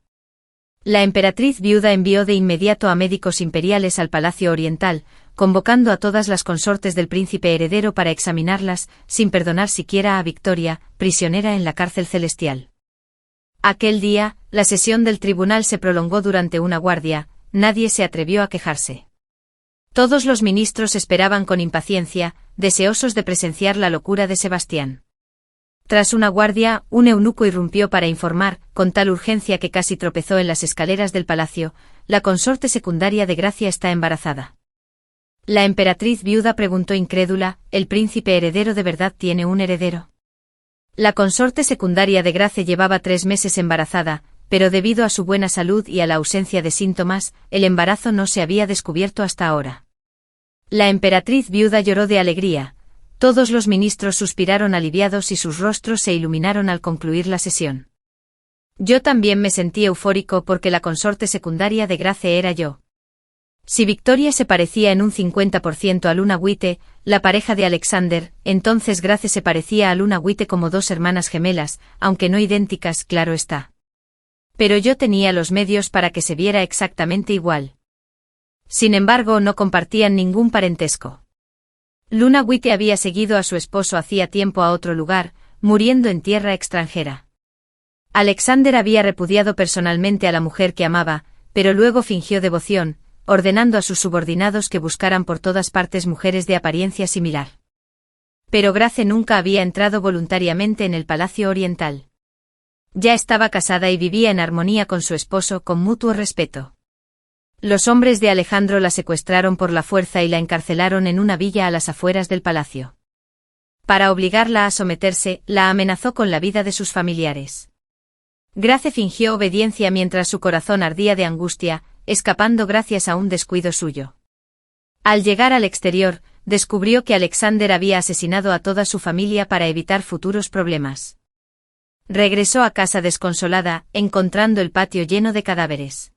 La emperatriz viuda envió de inmediato a médicos imperiales al Palacio Oriental, convocando a todas las consortes del príncipe heredero para examinarlas, sin perdonar siquiera a Victoria, prisionera en la cárcel celestial. Aquel día, la sesión del tribunal se prolongó durante una guardia, nadie se atrevió a quejarse. Todos los ministros esperaban con impaciencia, deseosos de presenciar la locura de Sebastián. Tras una guardia, un eunuco irrumpió para informar, con tal urgencia que casi tropezó en las escaleras del palacio, la consorte secundaria de Gracia está embarazada. La emperatriz viuda preguntó incrédula, ¿el príncipe heredero de verdad tiene un heredero? La consorte secundaria de Gracia llevaba 3 meses embarazada, pero debido a su buena salud y a la ausencia de síntomas, el embarazo no se había descubierto hasta ahora. La emperatriz viuda lloró de alegría, Todos los ministros suspiraron aliviados y sus rostros se iluminaron al concluir la sesión. Yo también me sentí eufórico porque la consorte secundaria de Grace era yo. Si Victoria se parecía en un 50% a Luna White, la pareja de Alexander, entonces Grace se parecía a Luna White como dos hermanas gemelas, aunque no idénticas, claro está. Pero yo tenía los medios para que se viera exactamente igual. Sin embargo, no compartían ningún parentesco. Luna White había seguido a su esposo hacía tiempo a otro lugar, muriendo en tierra extranjera. Alexander había repudiado personalmente a la mujer que amaba, pero luego fingió devoción, ordenando a sus subordinados que buscaran por todas partes mujeres de apariencia similar. Pero Grace nunca había entrado voluntariamente en el Palacio Oriental. Ya estaba casada y vivía en armonía con su esposo con mutuo respeto. Los hombres de Alejandro la secuestraron por la fuerza y la encarcelaron en una villa a las afueras del palacio. Para obligarla a someterse, la amenazó con la vida de sus familiares. Grace fingió obediencia mientras su corazón ardía de angustia, escapando gracias a un descuido suyo. Al llegar al exterior, descubrió que Alexander había asesinado a toda su familia para evitar futuros problemas. Regresó a casa desconsolada, encontrando el patio lleno de cadáveres.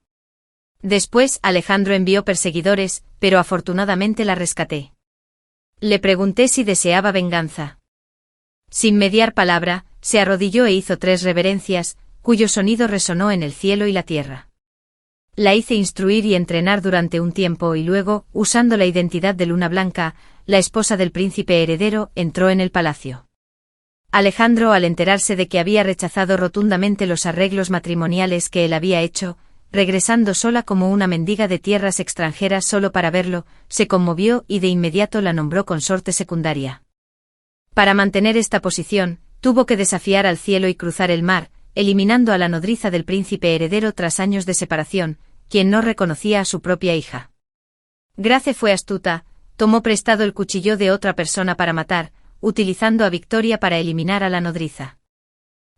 Después, Alejandro envió perseguidores, pero afortunadamente la rescaté. Le pregunté si deseaba venganza. Sin mediar palabra, se arrodilló e hizo 3 reverencias, cuyo sonido resonó en el cielo y la tierra. La hice instruir y entrenar durante un tiempo y luego, usando la identidad de Luna Blanca, la esposa del príncipe heredero, entró en el palacio. Alejandro, al enterarse de que había rechazado rotundamente los arreglos matrimoniales que él había hecho, regresando sola como una mendiga de tierras extranjeras solo para verlo, se conmovió y de inmediato la nombró consorte secundaria. Para mantener esta posición, tuvo que desafiar al cielo y cruzar el mar, eliminando a la nodriza del príncipe heredero tras años de separación, quien no reconocía a su propia hija. Grace fue astuta, tomó prestado el cuchillo de otra persona para matar, utilizando a Victoria para eliminar a la nodriza.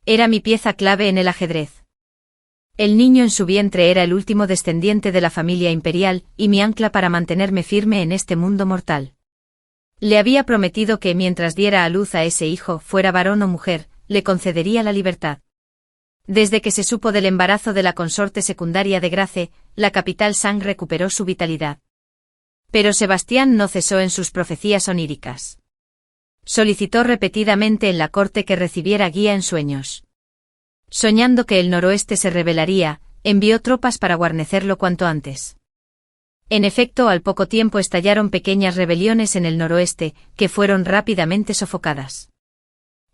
Era mi pieza clave en el ajedrez. El niño en su vientre era el último descendiente de la familia imperial y mi ancla para mantenerme firme en este mundo mortal. Le había prometido que mientras diera a luz a ese hijo, fuera varón o mujer, le concedería la libertad. Desde que se supo del embarazo de la consorte secundaria de Grace, la capital Sang recuperó su vitalidad. Pero Sebastián no cesó en sus profecías oníricas. Solicitó repetidamente en la corte que recibiera guía en sueños. Soñando que el noroeste se rebelaría, envió tropas para guarnecerlo cuanto antes. En efecto, al poco tiempo estallaron pequeñas rebeliones en el noroeste, que fueron rápidamente sofocadas.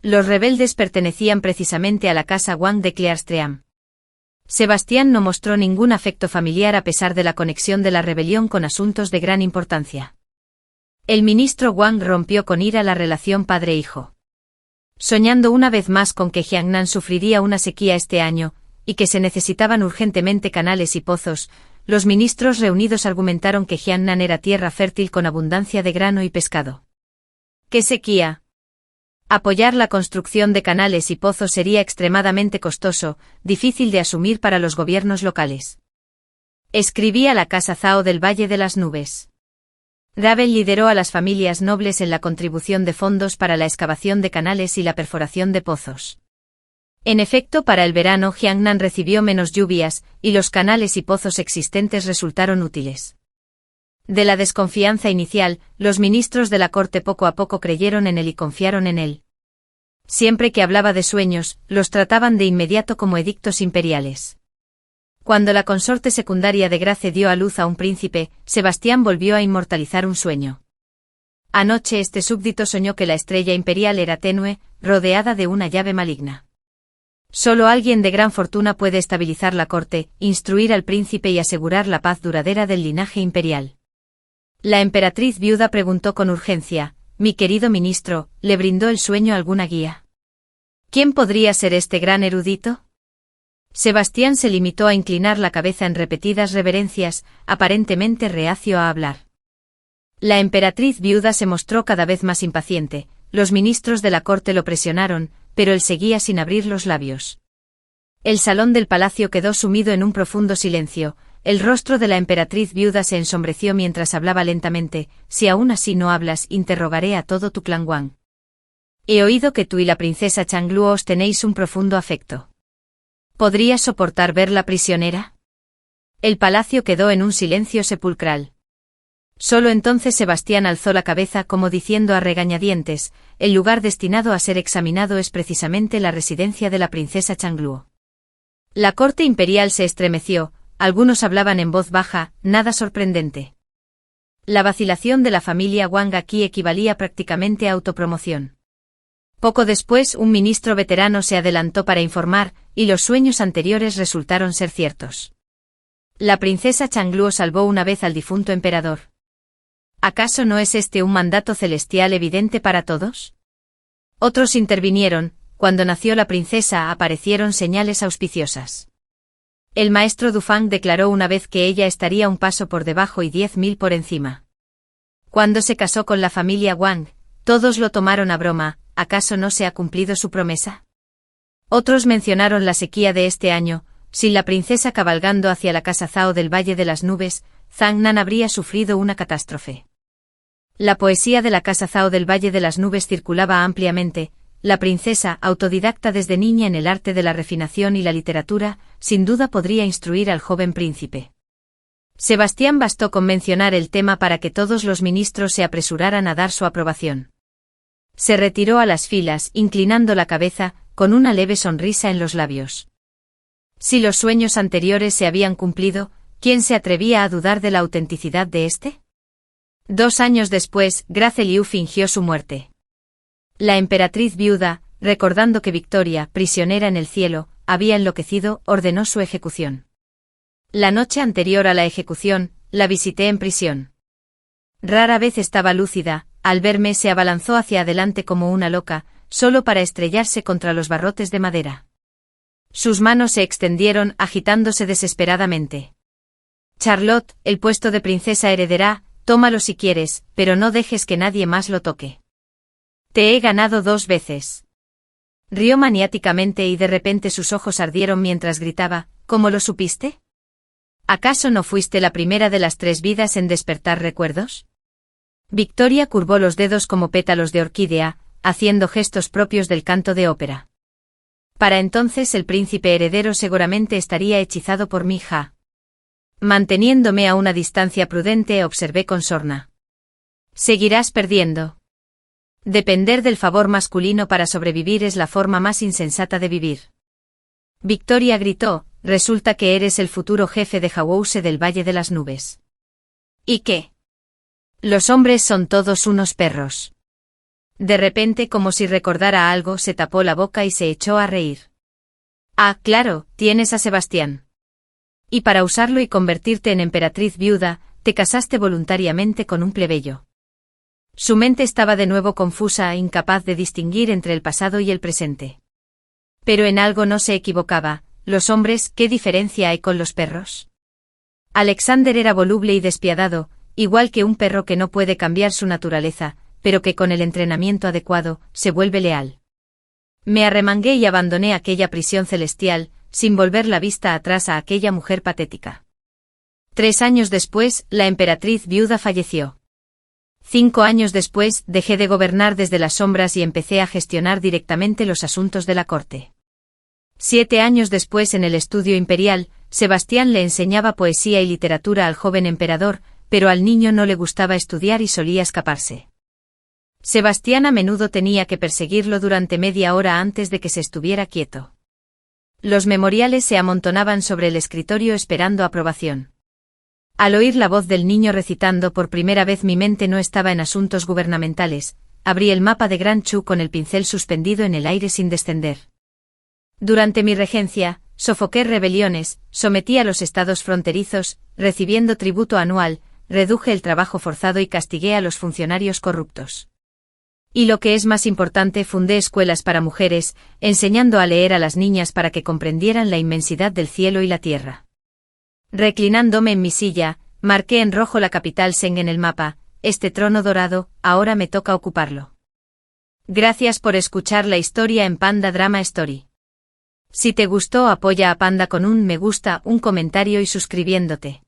Los rebeldes pertenecían precisamente a la casa Wang de Clearstream. Sebastián no mostró ningún afecto familiar a pesar de la conexión de la rebelión con asuntos de gran importancia. El ministro Wang rompió con ira la relación padre-hijo. Soñando una vez más con que Jiangnan sufriría una sequía este año, y que se necesitaban urgentemente canales y pozos, los ministros reunidos argumentaron que Jiangnan era tierra fértil con abundancia de grano y pescado. ¿Qué sequía? Apoyar la construcción de canales y pozos sería extremadamente costoso, difícil de asumir para los gobiernos locales. Escribía la casa Zhao del Valle de las Nubes. Ravel lideró a las familias nobles en la contribución de fondos para la excavación de canales y la perforación de pozos. En efecto, para el verano Jiangnan recibió menos lluvias, y los canales y pozos existentes resultaron útiles. De la desconfianza inicial, los ministros de la corte poco a poco creyeron en él y confiaron en él. Siempre que hablaba de sueños, los trataban de inmediato como edictos imperiales. Cuando la consorte secundaria de Grace dio a luz a un príncipe, Sebastián volvió a inmortalizar un sueño. Anoche este súbdito soñó que la estrella imperial era tenue, rodeada de una llave maligna. Solo alguien de gran fortuna puede estabilizar la corte, instruir al príncipe y asegurar la paz duradera del linaje imperial. La emperatriz viuda preguntó con urgencia: «Mi querido ministro, ¿le brindó el sueño alguna guía? ¿Quién podría ser este gran erudito?» Sebastián se limitó a inclinar la cabeza en repetidas reverencias, aparentemente reacio a hablar. La emperatriz viuda se mostró cada vez más impaciente, los ministros de la corte lo presionaron, pero él seguía sin abrir los labios. El salón del palacio quedó sumido en un profundo silencio, el rostro de la emperatriz viuda se ensombreció mientras hablaba lentamente. Si aún así no hablas, interrogaré a todo tu clan Wang. He oído que tú y la princesa Changluo os tenéis un profundo afecto. ¿Podrías soportar verla prisionera? El palacio quedó en un silencio sepulcral. Solo entonces Sebastián alzó la cabeza como diciendo a regañadientes, el lugar destinado a ser examinado es precisamente la residencia de la princesa Changluo. La corte imperial se estremeció, algunos hablaban en voz baja, nada sorprendente. La vacilación de la familia Wang aquí equivalía prácticamente a autopromoción. Poco después un ministro veterano se adelantó para informar, y los sueños anteriores resultaron ser ciertos. La princesa Changluo salvó una vez al difunto emperador. ¿Acaso no es este un mandato celestial evidente para todos? Otros intervinieron, cuando nació la princesa aparecieron señales auspiciosas. El maestro Dufang declaró una vez que ella estaría un paso por debajo y 10.000 por encima. Cuando se casó con la familia Wang, todos lo tomaron a broma, ¿acaso no se ha cumplido su promesa? Otros mencionaron la sequía de este año, sin la princesa cabalgando hacia la casa Zhao del Valle de las Nubes, Zhang Nan habría sufrido una catástrofe. La poesía de la casa Zhao del Valle de las Nubes circulaba ampliamente. La princesa, autodidacta desde niña en el arte de la refinación y la literatura, sin duda podría instruir al joven príncipe. Sebastián bastó con mencionar el tema para que todos los ministros se apresuraran a dar su aprobación. Se retiró a las filas, inclinando la cabeza, con una leve sonrisa en los labios. Si los sueños anteriores se habían cumplido, ¿quién se atrevía a dudar de la autenticidad de este? 2 años después, Grace Liu fingió su muerte. La emperatriz viuda, recordando que Victoria, prisionera en el cielo, había enloquecido, ordenó su ejecución. La noche anterior a la ejecución, la visité en prisión. Rara vez estaba lúcida, al verme se abalanzó hacia adelante como una loca, solo para estrellarse contra los barrotes de madera. Sus manos se extendieron, agitándose desesperadamente. Charlotte, el puesto de princesa heredará, tómalo si quieres, pero no dejes que nadie más lo toque. Te he ganado 2 veces. Rió maniáticamente y de repente sus ojos ardieron mientras gritaba, ¿cómo lo supiste? ¿Acaso no fuiste la primera de las 3 vidas en despertar recuerdos? Victoria curvó los dedos como pétalos de orquídea, haciendo gestos propios del canto de ópera. Para entonces el príncipe heredero seguramente estaría hechizado por mi hija. Manteniéndome a una distancia prudente observé con sorna. Seguirás perdiendo. Depender del favor masculino para sobrevivir es la forma más insensata de vivir. Victoria gritó, resulta que eres el futuro jefe de Hawose del Valle de las Nubes. ¿Y qué? Los hombres son todos unos perros. De repente, como si recordara algo, se tapó la boca y se echó a reír. Ah, claro, tienes a Sebastián. Y para usarlo y convertirte en emperatriz viuda, te casaste voluntariamente con un plebeyo. Su mente estaba de nuevo confusa e incapaz de distinguir entre el pasado y el presente. Pero en algo no se equivocaba, los hombres, ¿qué diferencia hay con los perros? Alexander era voluble y despiadado, igual que un perro que no puede cambiar su naturaleza, pero que con el entrenamiento adecuado, se vuelve leal. Me arremangué y abandoné aquella prisión celestial, sin volver la vista atrás a aquella mujer patética. 3 años después, la emperatriz viuda falleció. 5 años después, dejé de gobernar desde las sombras y empecé a gestionar directamente los asuntos de la corte. 7 años después, en el estudio imperial, Sebastián le enseñaba poesía y literatura al joven emperador, pero al niño no le gustaba estudiar y solía escaparse. Sebastián a menudo tenía que perseguirlo durante media hora antes de que se estuviera quieto. Los memoriales se amontonaban sobre el escritorio esperando aprobación. Al oír la voz del niño recitando por primera vez mi mente no estaba en asuntos gubernamentales, abrí el mapa de Gran Chu con el pincel suspendido en el aire sin descender. Durante mi regencia, sofoqué rebeliones, sometí a los estados fronterizos, recibiendo tributo anual, reduje el trabajo forzado y castigué a los funcionarios corruptos. Y lo que es más importante, fundé escuelas para mujeres, enseñando a leer a las niñas para que comprendieran la inmensidad del cielo y la tierra. Reclinándome en mi silla, marqué en rojo la capital Zheng en el mapa, este trono dorado, ahora me toca ocuparlo. Gracias por escuchar la historia en Panda Drama Story. Si te gustó, apoya a Panda con un me gusta, un comentario y suscribiéndote.